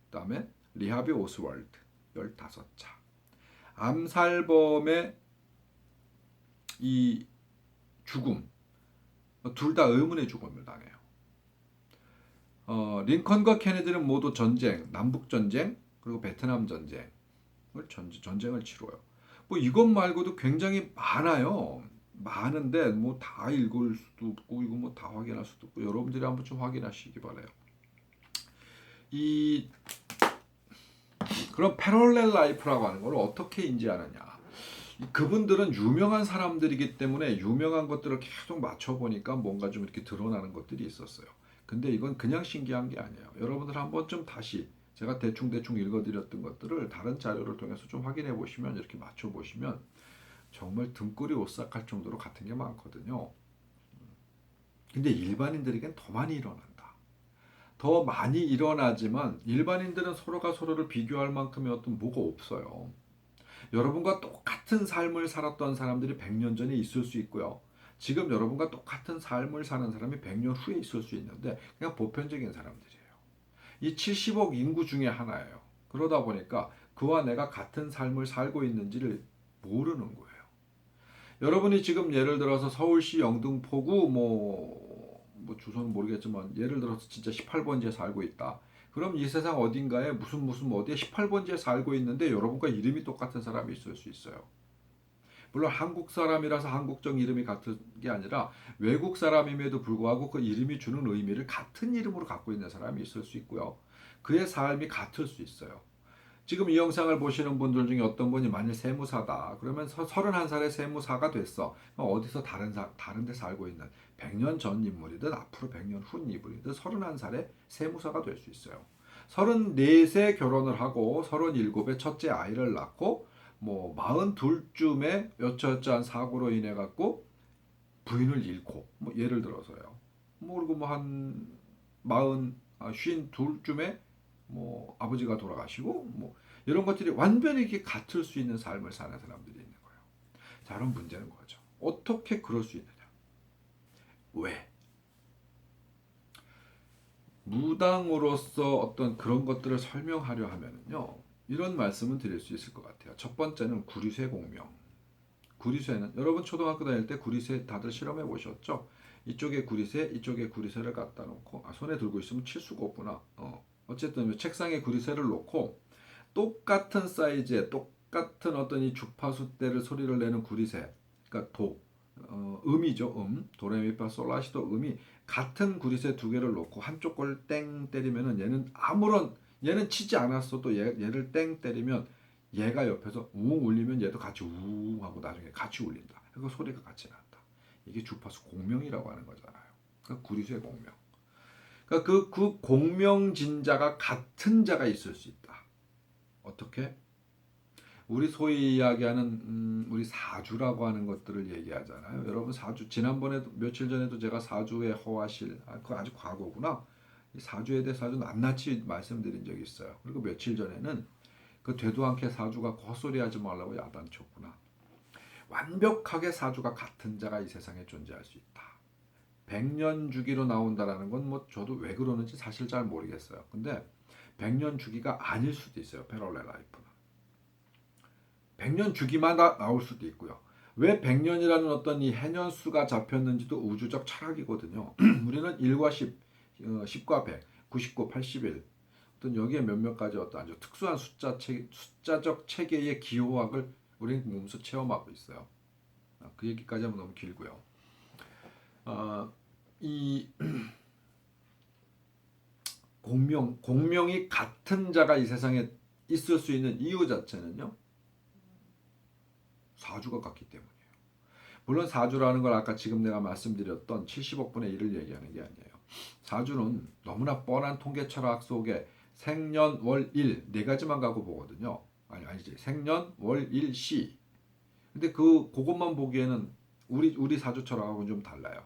그다음에 리하비 오스월드 15자. 암살범의 이 죽음 둘 다 의문의 죽음을 당해요. 링컨과 케네디는 모두 전쟁, 남북 전쟁 그리고 베트남 전쟁을 치러요. 뭐 이것 말고도 굉장히 많아요. 많은데 뭐 다 읽을 수도 없고 이거 뭐 다 확인할 수도 없고 여러분들이 한번 좀 확인하시기 바래요. 이 그런 패럴렐 라이프라고 하는 걸 어떻게 인지하느냐? 그분들은 유명한 사람들이기 때문에 유명한 것들을 계속 맞춰보니까 뭔가 좀 이렇게 드러나는 것들이 있었어요. 근데 이건 그냥 신기한 게 아니에요. 여러분들 한번 좀 다시 제가 대충 읽어드렸던 것들을 다른 자료를 통해서 좀 확인해 보시면 이렇게 맞춰보시면 정말 등골이 오싹할 정도로 같은 게 많거든요. 근데 일반인들에겐 더 많이 일어난다. 더 많이 일어나지만 일반인들은 서로가 서로를 비교할 만큼의 어떤 뭐가 없어요. 여러분과 똑같은 삶을 살았던 사람들이 100년 전에 있을 수 있고요. 지금 여러분과 똑같은 삶을 사는 사람이 100년 후에 있을 수 있는데 그냥 보편적인 사람들이에요. 이 70억 인구 중에 하나예요. 그러다 보니까 그와 내가 같은 삶을 살고 있는지를 모르는 거예요. 여러분이 지금 예를 들어서 서울시 영등포구 뭐 주소는 모르겠지만 예를 들어서 진짜 18번지에 살고 있다. 그럼 이 세상 어딘가에 무슨 어디에 18번지에 살고 있는데 여러분과 이름이 똑같은 사람이 있을 수 있어요. 물론 한국 사람이라서 한국적 이름이 같은 게 아니라 외국 사람임에도 불구하고 그 이름이 주는 의미를 같은 이름으로 갖고 있는 사람이 있을 수 있고요. 그의 삶이 같을 수 있어요. 지금 이 영상을 보시는 분들 중에 어떤 분이 만일 세무사다. 그러면 31살에 세무사가 됐어. 어디서 다른 데 살고 있는 100년 전 인물이든 앞으로 100년 후 인물이든 31살에 세무사가 될 수 있어요. 34세 결혼을 하고 37에 첫째 아이를 낳고 뭐 42쯤에 여차여차한 사고로 인해 갖고 부인을 잃고 뭐 예를 들어서요. 뭐 그리고 뭐한 52쯤에 뭐 아버지가 돌아가시고 뭐 이런 것들이 완전히 이렇게 같을 수 있는 삶을 사는 사람들이 있는 거예요. 자, 그럼 문제는 거죠. 어떻게 그럴 수 있느냐? 왜? 무당으로서 어떤 그런 것들을 설명하려 하면은요. 이런 말씀은 드릴 수 있을 것 같아요. 첫 번째는 구리쇠 공명. 구리쇠는 여러분 초등학교 다닐 때 구리쇠 다들 실험해 보셨죠? 이쪽에 구리쇠, 이쪽에 구리쇠를 갖다 놓고 손에 들고 있으면 칠 수가 없구나. 어쨌든 책상에 구리쇠를 놓고 똑같은 사이즈의 똑같은 어떤 이 주파수 대를 소리를 내는 구리쇠, 그러니까 음이죠. 도레미파 솔라시도 음이 같은 구리쇠 두 개를 놓고 한쪽 걸 땡 때리면은 얘는 치지 않았어도 얘를 땡 때리면 얘가 옆에서 웅 울리면 얘도 같이 웅 하고 나중에 같이 울린다. 그 소리가 같이 난다. 이게 주파수 공명이라고 하는 거잖아요. 그러니까 구리쇠 공명. 그러니까 그 공명진자가 같은 자가 있을 수 있다. 어떻게? 우리 소위 이야기하는 우리 사주라고 하는 것들을 얘기하잖아요. 여러분 사주 지난번에도 며칠 전에도 제가 사주의 허화실 그거 아주 과거구나. 이 사주에 대해서 아주 낱낱이 말씀드린 적이 있어요. 그리고 며칠 전에는 그 되도 않게 사주가 헛소리하지 말라고 야단쳤구나. 완벽하게 사주가 같은 자가 이 세상에 존재할 수 있다. 100년 주기로 나온다라는 건 뭐 저도 왜 그러는지 사실 잘 모르겠어요. 근데 100년 주기가 아닐 수도 있어요. 패럴렐 라이프는. 100년 주기마다 나올 수도 있고요. 왜 100년이라는 어떤 이 해년 수가 잡혔는지도 우주적 철학이거든요. 우리는 1과 10, 10과 100, 99, 81 어떤 여기에 몇몇 가지 어떤 아주 특수한 숫자적 체계의 기호학을 우리는 몸소 체험하고 있어요. 그 얘기까지 하면 너무 길고요. 이 공명이 같은 자가 이 세상에 있을 수 있는 이유 자체는요. 사주가 같기 때문이에요. 물론 사주라는 걸 아까 지금 내가 말씀드렸던 70억 분의 1을 얘기하는 게 아니에요. 사주는 너무나 뻔한 통계 철학 속에 생년, 월, 일 네 가지만 갖고 보거든요. 아니지. 생년, 월, 일, 시. 근데 그것만 보기에는 우리 사주 철학하고는 좀 달라요.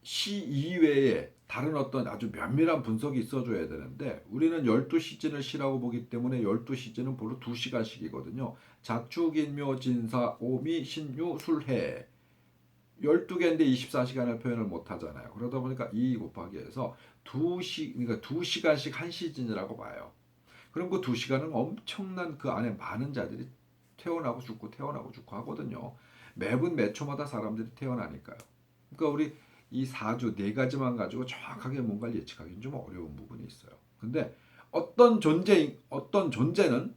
시 이외에 다른 어떤 아주 면밀한 분석이 있어줘야 되는데 우리는 12시즌을 시라고 보기 때문에 12시즌은 별로 2시간씩이거든요. 자축, 인묘, 진사, 오미, 신유, 술해 12개인데 24시간을 표현을 못 하잖아요. 그러다 보니까 2 곱하기 해서 그러니까 2시간씩 한 시즌이라고 봐요. 그럼 그 2시간은 엄청난 그 안에 많은 자들이 태어나고 죽고 태어나고 죽고 하거든요. 매분 매 초마다 사람들이 태어나니까요. 그러니까 우리 이 사주 네 가지만 가지고 정확하게 뭔가를 예측하기는 좀 어려운 부분이 있어요. 근데 어떤 존재는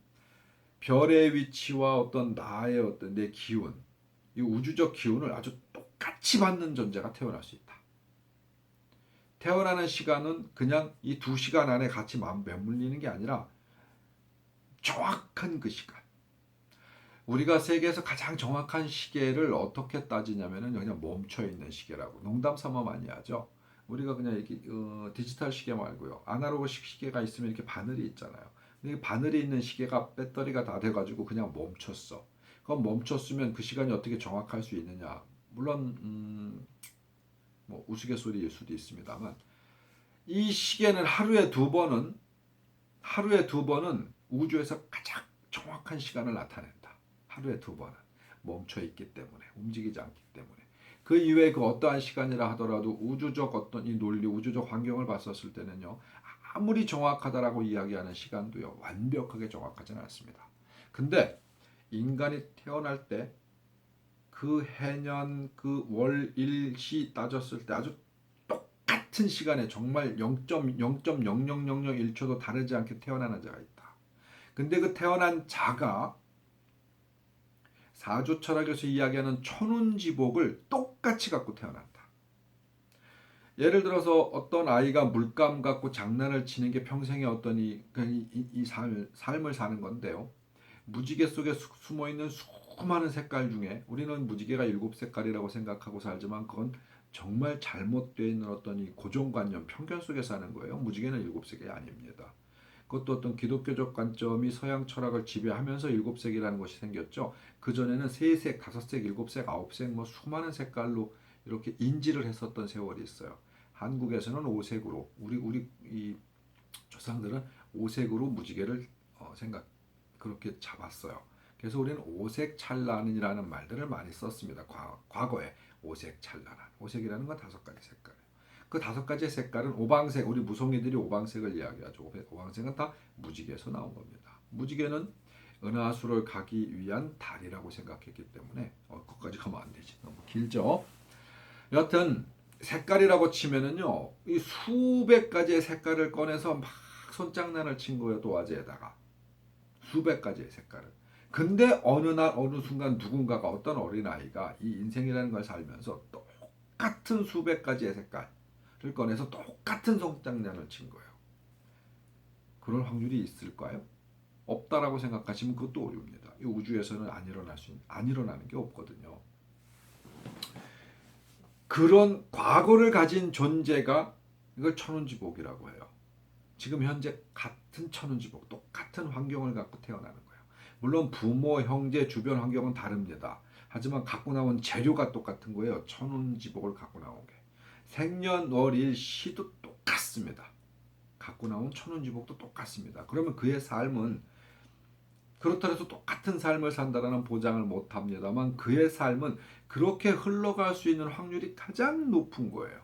별의 위치와 어떤 나의 어떤 내 기운, 이 우주적 기운을 아주 똑같이 받는 존재가 태어날 수 있다. 태어나는 시간은 그냥 이 2시간 안에 같이 맞물리는 게 아니라 정확한 그 시간. 우리가 세계에서 가장 정확한 시계를 어떻게 따지냐면은 그냥 멈춰 있는 시계라고 농담 삼아 많이 하죠. 우리가 그냥 이렇게 디지털 시계 말고요. 아날로그 시계가 있으면 이렇게 바늘이 있잖아요. 근데 바늘이 있는 시계가 배터리가 다 돼가지고 그냥 멈췄어. 그럼 멈췄으면 그 시간이 어떻게 정확할 수 있느냐? 물론 뭐 우스갯소리일 수도 있습니다만 이 시계는 하루에 두 번은 우주에서 가장 정확한 시간을 나타낸다. 하루에 두 번은 멈춰 있기 때문에 움직이지 않기 때문에 그 이외에 그 어떠한 시간이라 하더라도 우주적 어떤 이 논리, 우주적 환경을 봤었을 때는요 아무리 정확하다라고 이야기하는 시간도요 완벽하게 정확하지는 않습니다. 근데 인간이 태어날 때 그 해년 그 월일시 따졌을 때 아주 똑같은 시간에 정말 0.00001초도 다르지 않게 태어나는 자가 있다. 근데 그 태어난 자가 사주 철학에서 이야기하는 천운지복을 똑같이 갖고 태어난다. 예를 들어서 어떤 아이가 물감 갖고 장난을 치는 게 평생의 어떤 이 삶을 사는 건데요. 무지개 속에 숨어있는 수많은 색깔 중에 우리는 무지개가 7색깔이라고 생각하고 살지만 그건 정말 잘못되어 있는 어떤 이 고정관념, 편견 속에 사는 거예요. 무지개는 7색이 아닙니다. 그것도 어떤 기독교적 관점이 서양 철학을 지배하면서 7색이라는 것이 생겼죠. 그전에는 3색, 5색, 7색, 9색 뭐 수많은 색깔로 이렇게 인지를 했었던 세월이 있어요. 한국에서는 5색으로 우리 이 조상들은 5색으로 무지개를 그렇게 잡았어요. 그래서 우리는 오색 찰나는이라는 말들을 많이 썼습니다. 과거에 오색 찰나는 오색이라는 건 5가지 색깔. 그 5가지 색깔은 오방색 우리 무송이들이 오방색을 이야기하죠. 오방색은 다 무지개에서 나온 겁니다. 무지개는 은하수를 가기 위한 달이라고 생각했기 때문에 거기까지 가면 안 되지. 너무 길죠. 여하튼 색깔이라고 치면은요 이 수백 가지의 색깔을 꺼내서 막 손장난을 친 거예요. 도화지에다가 수백 가지의 색깔을. 근데 어느 날 어느 순간 누군가가 어떤 어린아이가 이 인생이라는 걸 살면서 똑같은 수백 가지의 색깔을 꺼내서 똑같은 손장난을 친 거예요. 그럴 확률이 있을까요? 없다라고 생각하시면 그것도 오류입니다. 이 우주에서는 안 일어나는 게 없거든요. 그런 과거를 가진 존재가 이걸 천운지복이라고 해요. 지금 현재 같은 천운지복, 똑같은 환경을 갖고 태어나는 거예요. 물론 부모, 형제, 주변 환경은 다릅니다. 하지만 갖고 나온 재료가 똑같은 거예요. 천운지복을 갖고 나온 게. 생년월일 시도 똑같습니다. 갖고 나온 천운지복도 똑같습니다. 그러면 그의 삶은 그렇다 해서 똑같은 삶을 산다라는 보장을 못 합니다만 그의 삶은 그렇게 흘러갈 수 있는 확률이 가장 높은 거예요.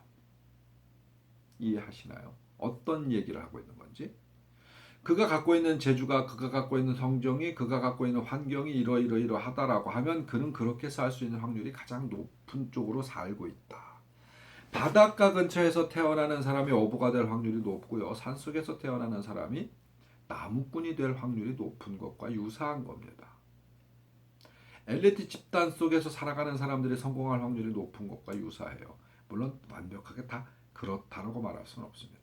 이해하시나요? 어떤 얘기를 하고 있는 건지. 그가 갖고 있는 재주가 그가 갖고 있는 성정이 그가 갖고 있는 환경이 이러이러하다라고 하면 그는 그렇게 살 수 있는 확률이 가장 높은 쪽으로 살고 있다. 바닷가 근처에서 태어나는 사람이 어부가 될 확률이 높고요. 산속에서 태어나는 사람이 나무꾼이 될 확률이 높은 것과 유사한 겁니다. 엘리트 집단 속에서 살아가는 사람들이 성공할 확률이 높은 것과 유사해요. 물론 완벽하게 다 그렇다고 말할 수는 없습니다.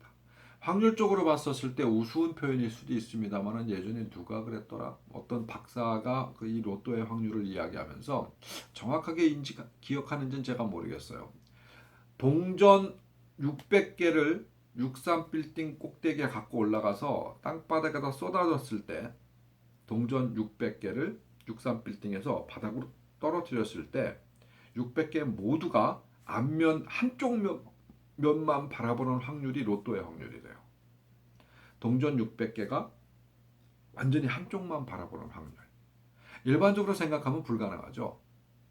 확률적으로 봤었을 때 우스운 표현일 수도 있습니다만 예전에 누가 그랬더라? 어떤 박사가 이 로또의 확률을 이야기하면서 정확하게 기억하는지는 제가 모르겠어요. 동전 600개를 63빌딩 꼭대기에 갖고 올라가서 땅바닥에다 쏟아졌을 때 동전 600개를 63빌딩에서 바닥으로 떨어뜨렸을 때 600개 모두가 앞면 한쪽 면만 바라보는 확률이 로또의 확률이래요. 동전 600개가 완전히 한쪽만 바라보는 확률. 일반적으로 생각하면 불가능하죠.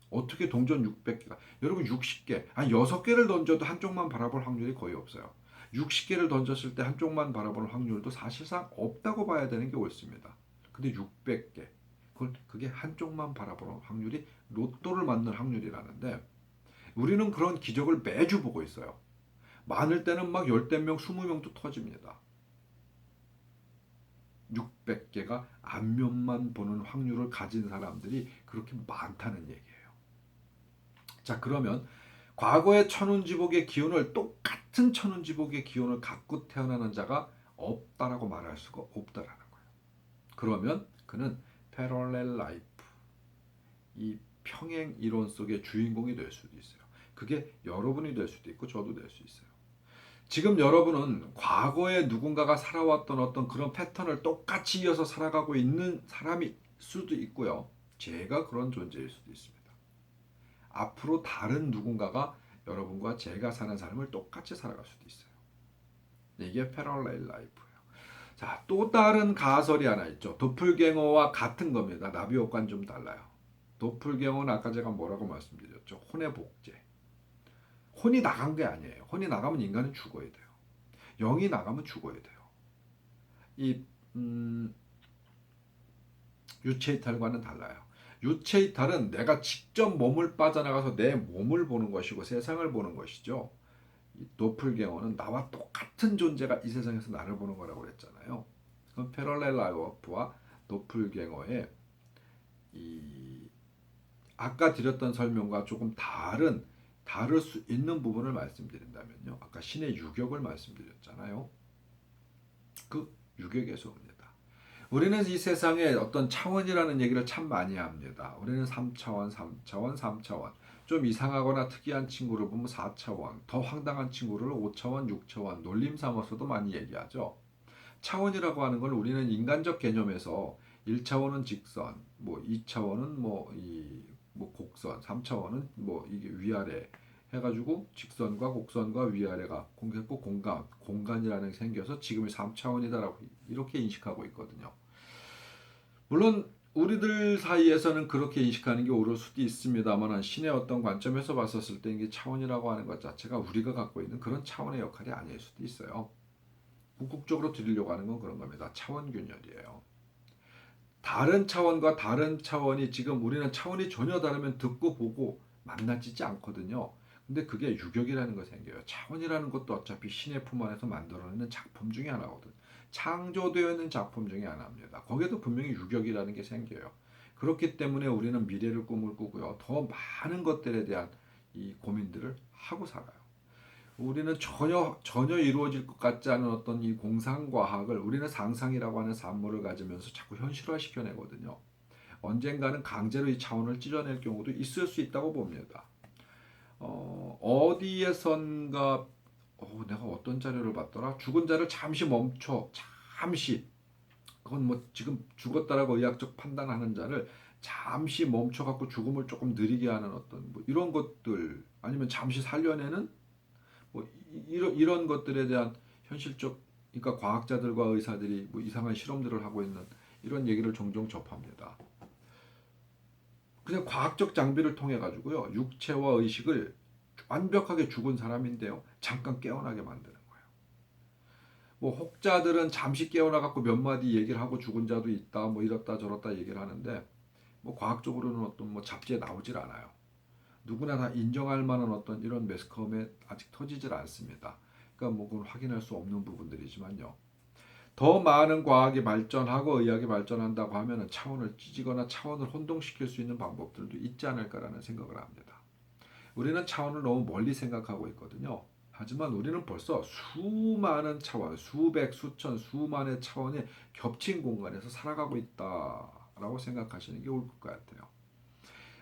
어떻게 동전 600개가? 여러분 60개, 한 6개를 던져도 한쪽만 바라볼 확률이 거의 없어요. 60개를 던졌을 때 한쪽만 바라보는 확률도 사실상 없다고 봐야 되는 게 옳습니다. 근데 600개, 그게 한쪽만 바라보는 확률이 로또를 맞는 확률이라는데 우리는 그런 기적을 매주 보고 있어요. 많을 때는 막 열댓 명, 20명도 터집니다. 600개가 앞면만 보는 확률을 가진 사람들이 그렇게 많다는 얘기예요. 자, 그러면 과거의 천운지복의 기운을 똑같은 천운지복의 기운을 갖고 태어나는 자가 없다라고 말할 수가 없다라는 거예요. 그러면 그는 패럴렐 라이프, 이 평행 이론 속의 주인공이 될 수도 있어요. 그게 여러분이 될 수도 있고 저도 될 수 있어요. 지금 여러분은 과거에 누군가가 살아왔던 어떤 그런 패턴을 똑같이 이어서 살아가고 있는 사람일 수도 있고요. 제가 그런 존재일 수도 있습니다. 앞으로 다른 누군가가 여러분과 제가 사는 삶을 똑같이 살아갈 수도 있어요. 이게 패럴렐 라이프예요. 자, 또 다른 가설이 하나 있죠. 도플갱어와 같은 겁니다. 나비효과는 좀 달라요. 도플갱어는 아까 제가 뭐라고 말씀드렸죠. 혼의 복제. 혼이 나간 게 아니에요. 혼이 나가면 인간은 죽어야 돼요. 영이 나가면 죽어야 돼요. 이 유체이탈과는 달라요. 유체이탈은 내가 직접 몸을 빠져나가서 내 몸을 보는 것이고 세상을 보는 것이죠. 이 도플갱어는 나와 똑같은 존재가 이 세상에서 나를 보는 거라고 그랬잖아요. 그럼 패럴렐 라이프와 도플갱어의 이 아까 드렸던 설명과 조금 다를 수 있는 부분을 말씀드린다면요. 아까 신의 유격을 말씀드렸잖아요. 그 유격에서 옵니다. 우리는 이 세상에 어떤 차원이라는 얘기를 참 많이 합니다. 우리는 3차원, 3차원, 3차원. 좀 이상하거나 특이한 친구를 보면 4차원, 더 황당한 친구를 5차원, 6차원, 놀림 삼아서도 많이 얘기하죠. 차원이라고 하는 걸 우리는 인간적 개념에서 1차원은 직선, 뭐 2차원은 뭐 곡선, 3차원은 뭐 이게 위아래 해가지고 직선과 곡선과 위아래가 공겠고 공간이라는 게 생겨서 지금이 3차원이다라고 이렇게 인식하고 있거든요. 물론 우리들 사이에서는 그렇게 인식하는 게 옳을 수도 있습니다만 신의 어떤 관점에서 봤었을 때 이게 차원이라고 하는 것 자체가 우리가 갖고 있는 그런 차원의 역할이 아닐 수도 있어요. 궁극적으로 드리려고 하는 건 그런 겁니다. 차원균열이에요. 다른 차원과 다른 차원이 지금 우리는 차원이 전혀 다르면 듣고 보고 만나지지 않거든요. 근데 그게 유격이라는 거 생겨요. 차원이라는 것도 어차피 신의 품 안에서 만들어내는 작품 중에 하나거든. 창조되어 있는 작품 중에 하나입니다. 거기에도 분명히 유격이라는 게 생겨요. 그렇기 때문에 우리는 미래를 꿈을 꾸고요. 더 많은 것들에 대한 이 고민들을 하고 살아요. 우리는 전혀 이루어질 것 같지 않은 어떤 이 공상과학을 우리는 상상이라고 하는 산물을 가지면서 자꾸 현실화 시켜내거든요. 언젠가는 강제로 이 차원을 찢어낼 경우도 있을 수 있다고 봅니다. 어디에선가 내가 어떤 자료를 봤더라. 죽은 자를 잠시 멈춰, 잠시 그건 뭐 지금 죽었다라고 의학적 판단하는 자를 잠시 멈춰갖고 죽음을 조금 느리게 하는 어떤 뭐 이런 것들 아니면 잠시 살려내는 뭐 이런 것들에 대한 현실적 그러니까 과학자들과 의사들이 뭐 이상한 실험들을 하고 있는 이런 얘기를 종종 접합니다. 그냥 과학적 장비를 통해 가지고요. 육체와 의식을 완벽하게 죽은 사람인데요. 잠깐 깨어나게 만드는 거예요. 뭐 혹자들은 잠시 깨어나 갖고 몇 마디 얘기를 하고 죽은 자도 있다. 뭐 이렇다 저렇다 얘기를 하는데 뭐 과학적으로는 어떤 뭐 잡지에 나오질 않아요. 누구나 다 인정할 만한 어떤 이런 매스컴에 아직 터지질 않습니다. 그러니까 뭐 그건 확인할 수 없는 부분들이지만요. 더 많은 과학이 발전하고 의학이 발전한다고 하면 차원을 찢거나 차원을 혼동시킬 수 있는 방법들도 있지 않을까라는 생각을 합니다. 우리는 차원을 너무 멀리 생각하고 있거든요. 하지만 우리는 벌써 수많은 차원, 수백, 수천, 수만의 차원이 겹친 공간에서 살아가고 있다라고 생각하시는 게 옳을 것 같아요.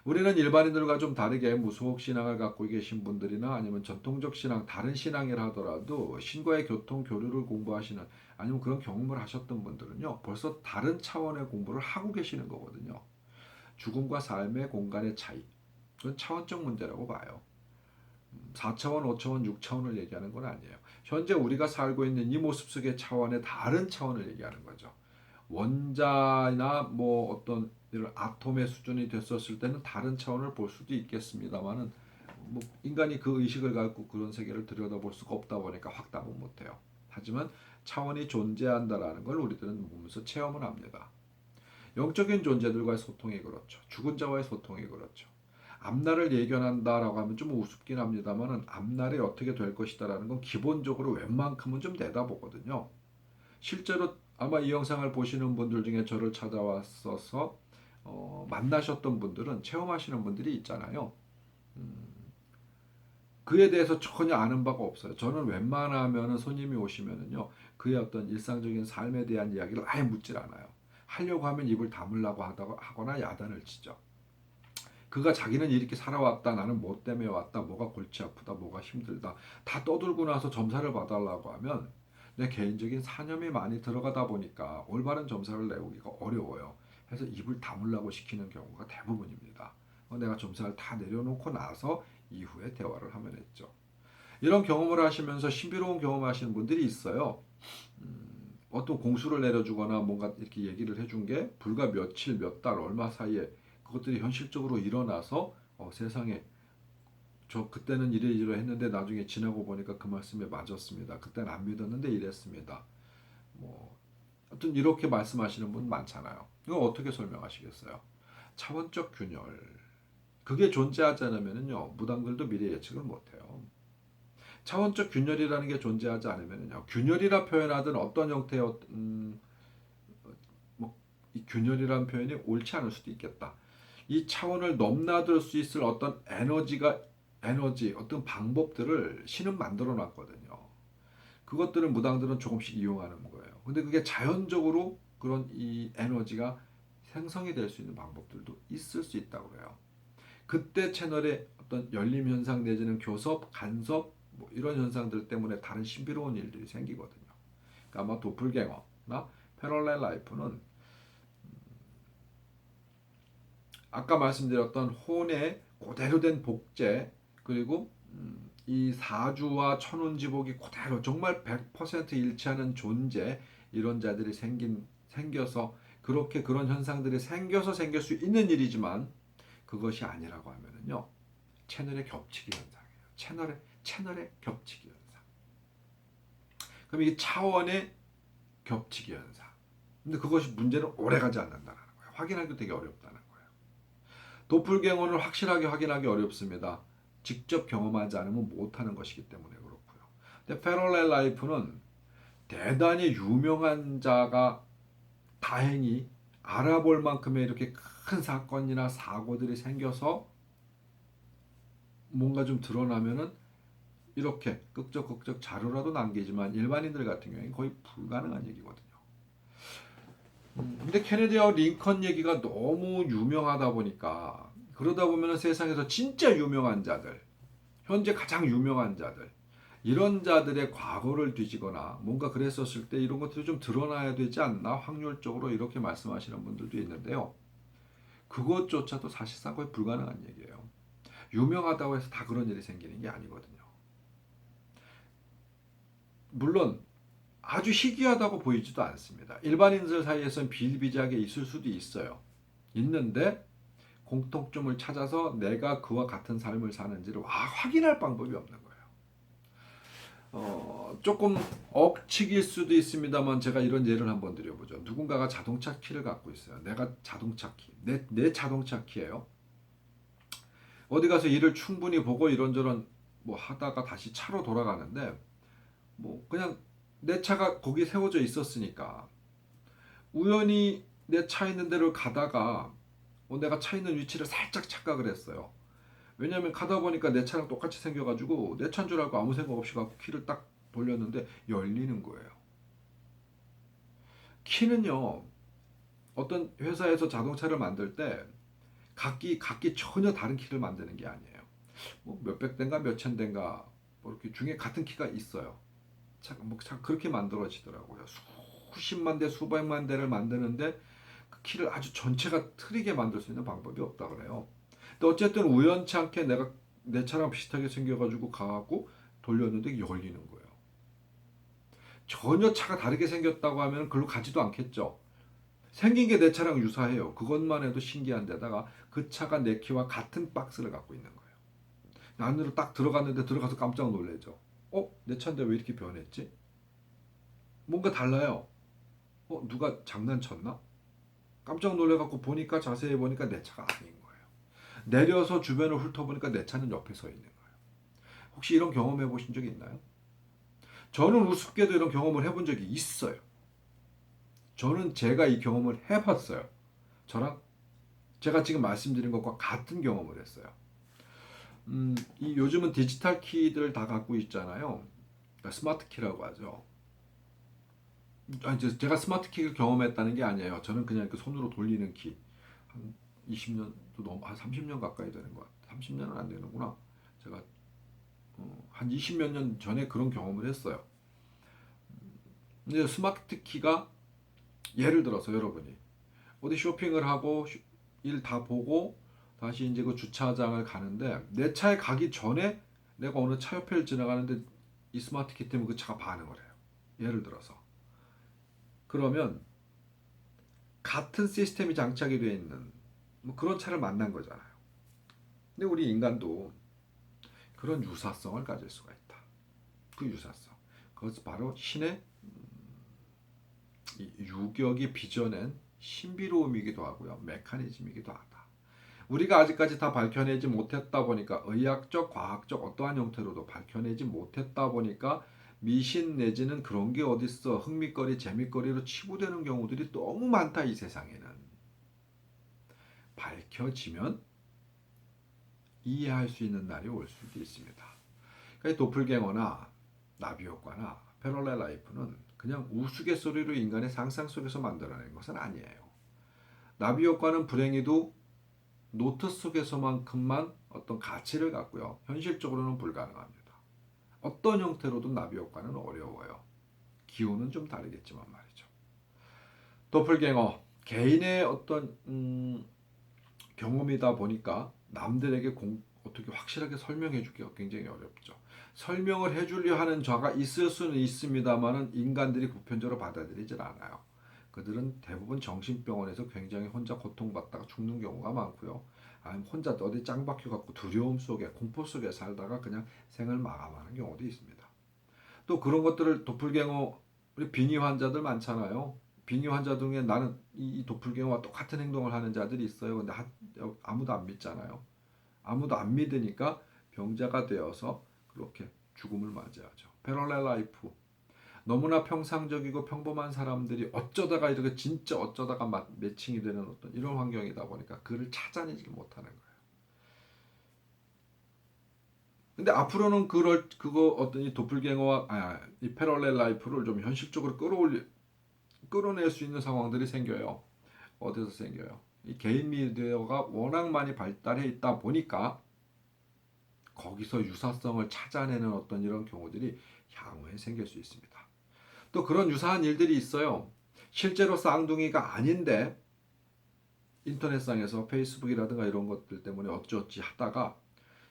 우리는 일반인들과 좀 다르게 무속옥 신앙을 갖고 계신 분들이나 아니면 전통적 신앙, 다른 신앙이라 하더라도 신과의 교통, 교류를 공부하시는 아니면 그런 경험을 하셨던 분들은요, 벌써 다른 차원의 공부를 하고 계시는 거거든요. 죽음과 삶의 공간의 차이. 그건 차원적 문제라고 봐요. 4차원, 5차원, 6차원을 얘기하는 건 아니에요. 현재 우리가 살고 있는 이 모습 속의 차원의 다른 차원을 얘기하는 거죠. 원자나 뭐 어떤 이런 아톰의 수준이 됐었을 때는 다른 차원을 볼 수도 있겠습니다만은 뭐 인간이 그 의식을 갖고 그런 세계를 들여다볼 수가 없다 보니까 확답은 못해요. 하지만 차원이 존재한다라는 걸 우리들은 보면서 체험을 합니다. 영적인 존재들과의 소통이 그렇죠. 죽은 자와의 소통이 그렇죠. 앞날을 예견한다라고 하면 좀 우습긴 합니다만은 앞날이 어떻게 될 것이다라는 건 기본적으로 웬만큼은 좀 내다보거든요. 실제로 아마 이 영상을 보시는 분들 중에 저를 찾아왔어서 만나셨던 분들은 체험하시는 분들이 있잖아요. 그에 대해서 전혀 아는 바가 없어요. 저는 웬만하면 손님이 오시면은요, 그의 어떤 일상적인 삶에 대한 이야기를 아예 묻질 않아요. 하려고 하면 입을 다물라고 하거나 야단을 치죠. 그가 자기는 이렇게 살아왔다, 나는 뭐 때문에 왔다, 뭐가 골치 아프다, 뭐가 힘들다, 다 떠들고 나서 점사를 봐달라고 하면 내 개인적인 사념이 많이 들어가다 보니까 올바른 점사를 내오기가 어려워요. 그래서 입을 다물라고 시키는 경우가 대부분입니다. 내가 점사를 다 내려놓고 나서 이후에 대화를 하면 했죠. 이런 경험을 하시면서 신비로운 경험하시는 분들이 있어요. 어떤 공수를 내려주거나 뭔가 이렇게 얘기를 해준 게 불과 며칠, 몇 달, 얼마 사이에 그것들이 현실적으로 일어나서 세상에 저 그때는 이러이러했는데 나중에 지나고 보니까 그 말씀에 맞았습니다. 그때는 안 믿었는데 이랬습니다. 뭐 하여튼 이렇게 말씀하시는 분 많잖아요. 이거 어떻게 설명하시겠어요? 차원적 균열. 그게 존재하지 않으면요 무당들도 미래 예측을 못해요. 차원적 균열이라는 게 존재하지 않으면요 균열이라 표현하든 어떤 형태의 뭐이 균열이라는 표현이 옳지 않을 수도 있겠다. 이 차원을 넘나들 수 있을 어떤 에너지, 어떤 방법들을 신은 만들어 놨거든요. 그것들을 무당들은 조금씩 이용하는 거예요. 근데 그게 자연적으로 그런 이 에너지가 생성이 될 수 있는 방법들도 있을 수 있다고 그래요. 그때 채널의 어떤 열림 현상 내지는 교섭, 간섭 뭐 이런 현상들 때문에 다른 신비로운 일들이 생기거든요. 그러니까 아마 도플갱어나 패럴렐 라이프는 아까 말씀드렸던 혼의 그대로 된 복제 그리고 이 사주와 천운지복이 그대로 정말 100% 일치하는 존재 이런 자들이 생겨서 그렇게 그런 현상들이 생겨서 생길 수 있는 일이지만 그것이 아니라고 하면은요 채널의 겹치기 현상이에요. 채널의 겹치기 현상. 그럼 이게 차원의 겹치기 현상. 근데 그것이 문제는 오래가지 않는다는 거예요. 확인하기도 되게 어렵다는 거예요. 도플갱어는 확실하게 확인하기 어렵습니다. 직접 경험하지 않으면 못하는 것이기 때문에 그렇고요. 근데 패럴렐 라이프는 대단히 유명한 자가 다행히 알아볼 만큼의 이렇게 큰 사건이나 사고들이 생겨서 뭔가 좀 드러나면은 이렇게 끄적끄적 자료라도 남기지만 일반인들 같은 경우에는 거의 불가능한 얘기거든요. 근데 케네디와 링컨 얘기가 너무 유명하다 보니까 그러다 보면 세상에서 진짜 유명한 자들, 현재 가장 유명한 자들, 이런 자들의 과거를 뒤지거나 뭔가 그랬었을 때 이런 것들이 좀 드러나야 되지 않나 확률적으로 이렇게 말씀하시는 분들도 있는데요. 그것조차도 사실상 거의 불가능한 얘기예요. 유명하다고 해서 다 그런 일이 생기는 게 아니거든요. 물론 아주 희귀하다고 보이지도 않습니다. 일반인들 사이에서는 비일비재하게 있을 수도 있어요. 있는데 공통점을 찾아서 내가 그와 같은 삶을 사는지를 확인할 방법이 없는 거예요. 조금 억측일 수도 있습니다만 제가 이런 예를 한번 드려보죠. 누군가가 자동차 키를 갖고 있어요. 내가 자동차 키, 내 자동차 키예요. 어디 가서 일을 충분히 보고 이런저런 뭐 하다가 다시 차로 돌아가는데 뭐 그냥 내 차가 거기 세워져 있었으니까 우연히 내 차 있는 데를 가다가 내가 차 있는 위치를 살짝 착각을 했어요. 왜냐면 가다 보니까 내 차랑 똑같이 생겨가지고 내 차인 줄 알고 아무 생각 없이 갖고 키를 딱 돌렸는데 열리는 거예요. 키는요 어떤 회사에서 자동차를 만들 때 각기 전혀 다른 키를 만드는 게 아니에요. 뭐 몇백 대인가 몇천 대인가 뭐 이렇게 중에 같은 키가 있어요. 참 그렇게 만들어지더라고요. 수십만 대, 수백만 대를 만드는데 그 키를 아주 전체가 틀리게 만들 수 있는 방법이 없다 그래요. 근데 어쨌든 우연치 않게 내가 내 차랑 비슷하게 생겨가지고 가고 돌렸는데 열리는 거예요. 전혀 차가 다르게 생겼다고 하면 글로 가지도 않겠죠. 생긴 게 내 차랑 유사해요. 그것만 해도 신기한 데다가 그 차가 내 키와 같은 박스를 갖고 있는 거예요. 안으로 딱 들어갔는데 들어가서 깜짝 놀래죠. 내 차인데 왜 이렇게 변했지? 뭔가 달라요. 누가 장난쳤나? 깜짝 놀래갖고 보니까 자세히 보니까 내 차가 아닌 거예요. 내려서 주변을 훑어보니까 내 차는 옆에 서 있는 거예요. 혹시 이런 경험 해보신 적이 있나요? 저는 우습게도 이런 경험을 해본 적이 있어요. 저는 제가 이 경험을 해봤어요. 저랑 제가 지금 말씀드린 것과 같은 경험을 했어요. 요즘은 디지털 키들 다 갖고 있잖아요. 그러니까 스마트 키라고 하죠. 이제 제가 스마트 키를 경험했다는 게 아니에요. 저는 그냥 이렇게 손으로 돌리는 키. 한 20년도 넘어, 한 30년 가까이 되는 것 같아요. 30년은 안 되는구나. 제가 한 20몇 년 전에 그런 경험을 했어요. 근데 스마트 키가 예를 들어서 여러분이 어디 쇼핑을 하고 일 다 보고 다시 이제 그 주차장을 가는데 내 차에 가기 전에 내가 어느 차 옆을 지나가는데 이 스마트 키 때문에 그 차가 반응을 해요. 예를 들어서. 그러면 같은 시스템이 장착이 되어 있는 뭐 그런 차를 만난 거잖아요. 근데 우리 인간도 그런 유사성을 가질 수가 있다. 그 유사성. 그것은 바로 신의 이 유격이 빚어낸 신비로움이기도 하고요. 메커니즘이기도 하다. 우리가 아직까지 다 밝혀내지 못했다 보니까 의학적, 과학적 어떠한 형태로도 밝혀내지 못했다 보니까 미신 내지는 그런 게 어딨어 흥미거리, 재미거리로 치부되는 경우들이 너무 많다 이 세상에는. 밝혀지면 이해할 수 있는 날이 올 수도 있습니다. 그러니까 도플갱어나 나비효과나 패럴렐 라이프는 그냥 우스갯소리로 인간의 상상 속에서 만들어낸 것은 아니에요. 나비효과는 불행히도 노트 속에서만큼만 어떤 가치를 갖고요. 현실적으로는 불가능합니다. 어떤 형태로든 나비효과는 어려워요. 기호는 좀 다르겠지만 말이죠. 도플갱어 개인의 어떤 경험이다 보니까 남들에게 어떻게 확실하게 설명해 주기가 굉장히 어렵죠. 설명을 해주려 하는 자가 있을 수는 있습니다만은 인간들이 보편적으로 받아들이질 않아요. 그들은 대부분 정신병원에서 굉장히 혼자 고통받다가 죽는 경우가 많고요. 아니면 혼자 어디 짱 박혀갖고 두려움 속에 공포 속에 살다가 그냥 생을 마감하는 경우도 있습니다. 또 그런 것들을 도플갱어 우리 비니 환자들 많잖아요. 비니 환자 중에 나는 이 도플갱어와 똑같은 행동을 하는 자들이 있어요. 근데 아무도 안 믿잖아요. 아무도 안 믿으니까 병자가 되어서 그렇게 죽음을 맞이하죠. 패럴렐 라이프 너무나 평상적이고 평범한 사람들이 어쩌다가 이렇게 진짜 어쩌다가 매칭이 되는 어떤 이런 환경이다 보니까 그를 찾아내지 못하는 거예요. 근데 앞으로는 그거 어떤 이 도플갱어와 이 패럴렐 라이프를 좀 현실적으로 끌어낼 수 있는 상황들이 생겨요. 어디서 생겨요? 이 개인 미디어가 워낙 많이 발달해 있다 보니까 거기서 유사성을 찾아내는 어떤 이런 경우들이 향후에 생길 수 있습니다. 또 그런 유사한 일들이 있어요. 실제로 쌍둥이가 아닌데 인터넷상에서 페이스북이라든가 이런 것들 때문에 어찌어찌 하다가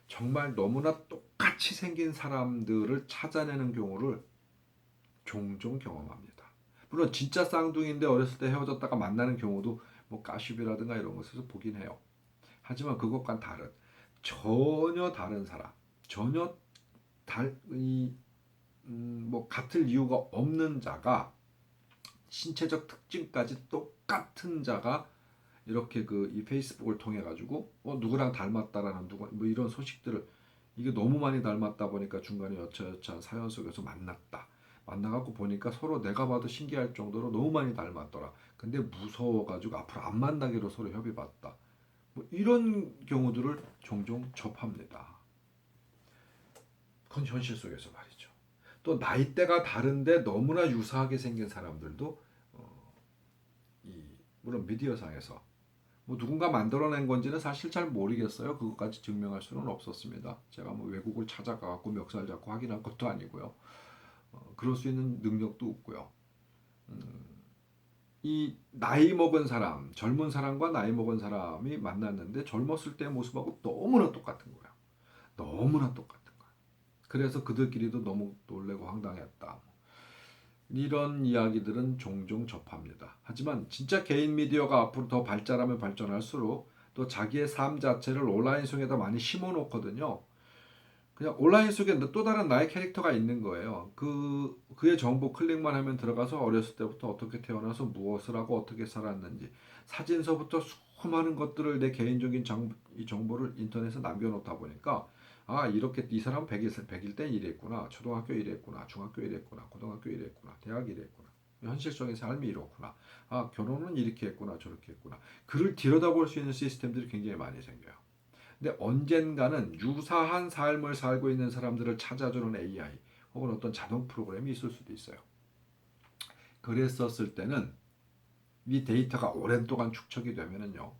정말 너무나 똑같이 생긴 사람들을 찾아내는 경우를 종종 경험합니다. 물론 진짜 쌍둥이인데 어렸을 때 헤어졌다가 만나는 경우도 뭐 가십이라든가 이런 것에서 보긴 해요. 하지만 그것과는 다른 전혀 다른 사람, 전혀 뭐 같을 이유가 없는 자가 신체적 특징까지 똑같은 자가 이렇게 이 페이스북을 통해 가지고 누구랑 닮았다라는 뭐 이런 소식들을 이게 너무 많이 닮았다 보니까 중간에 여차여차한 사연 속에서 만나갖고 보니까 서로 내가 봐도 신기할 정도로 너무 많이 닮았더라. 근데 무서워가지고 앞으로 안 만나기로 서로 협의봤다. 뭐 이런 경우들을 종종 접합니다. 그건 현실 속에서 말이죠. 또 나이대가 다른데 너무나 유사하게 생긴 사람들도 물론 미디어상에서 뭐 누군가 만들어낸 건지는 사실 잘 모르겠어요. 그것까지 증명할 수는 없었습니다. 제가 뭐 외국을 찾아가고 멱살 잡고 확인한 것도 아니고요. 그럴 수 있는 능력도 없고요. 이 나이 먹은 사람, 젊은 사람과 나이 먹은 사람이 만났는데 젊었을 때의 모습하고 너무나 똑같은 거예요. 너무나 똑같은 거예요. 그래서 그들끼리도 너무 놀래고 황당했다. 이런 이야기들은 종종 접합니다. 하지만 진짜 개인 미디어가 앞으로 더 발전하면 발전할수록 또 자기의 삶 자체를 온라인 속에다 많이 심어 놓거든요. 그냥 온라인 속에 또 다른 나의 캐릭터가 있는 거예요. 그의 정보 클릭만 하면 들어가서 어렸을 때부터 어떻게 태어나서 무엇을 하고 어떻게 살았는지 사진서부터 수많은 것들을 내 개인적인 이 정보를 인터넷에 남겨놓다 보니까 아 이렇게 이 사람 100일 땐 이랬구나. 초등학교 이랬구나. 중학교 이랬구나. 고등학교 이랬구나. 대학 이랬구나. 현실적인 삶이 이렇구나. 아 결혼은 이렇게 했구나. 저렇게 했구나. 그를 들여다볼 수 있는 시스템들이 굉장히 많이 생겨요. 근데 언젠가는 유사한 삶을 살고 있는 사람들을 찾아주는 AI 혹은 어떤 자동 프로그램이 있을 수도 있어요. 그랬었을 때는 이 데이터가 오랜 동안 축적이 되면은요.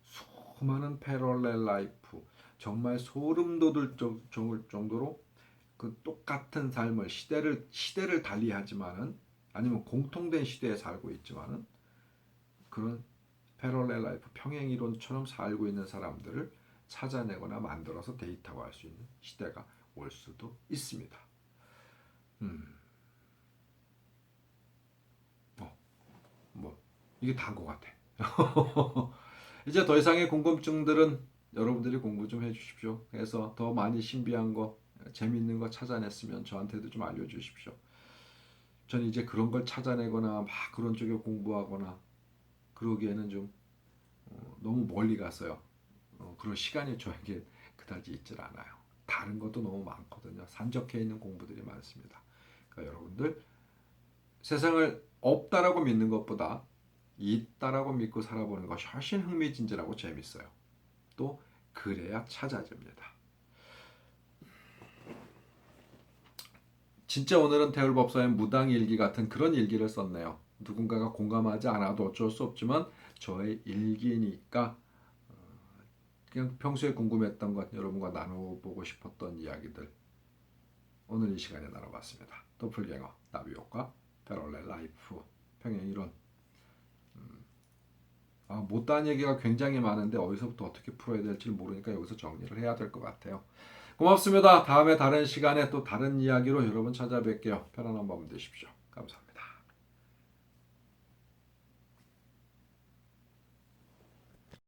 수많은 패럴렐 라이프 정말 소름 돋을 정도로 그 똑같은 삶을 시대를 달리하지만은 아니면 공통된 시대에 살고 있지만은 그런 패럴렐 라이프 평행 이론처럼 살고 있는 사람들을 찾아내거나 만들어서 데이터화할 수 있는 시대가 올 수도 있습니다. 음, 뭐 이게 다인 것 같아. 이제 더 이상의 궁금증들은 여러분들이 공부 좀 해주십시오. 그래서 더 많이 신비한 거, 재미있는 거 찾아냈으면 저한테도 좀 알려주십시오. 저는 이제 그런 걸 찾아내거나 막 그런 쪽에 공부하거나 그러기에는 좀 너무 멀리 갔어요. 그런 시간이 저에게 그다지 있질 않아요. 다른 것도 너무 많거든요. 산적해 있는 공부들이 많습니다. 그러니까 여러분들 세상을 없다라고 믿는 것보다 있다라고 믿고 살아보는 것이 훨씬 흥미진진하고 재밌어요. 또 그래야 찾아집니다. 진짜 오늘은 태울법사의 무당일기 같은 그런 일기를 썼네요. 누군가가 공감하지 않아도 어쩔 수 없지만 저의 일기니까 그냥 평소에 궁금했던 것 여러분과 나눠보고 싶었던 이야기들 오늘 이 시간에 나눠봤습니다. 도플갱어, 나비효과, 패럴렐 라이프, 평행이론 못다한 얘기가 굉장히 많은데 어디서부터 어떻게 풀어야 될지 모르니까 여기서 정리를 해야 될 것 같아요. 고맙습니다. 다음에 다른 시간에 또 다른 이야기로 여러분 찾아뵐게요. 편안한 밤 되십시오. 감사합니다.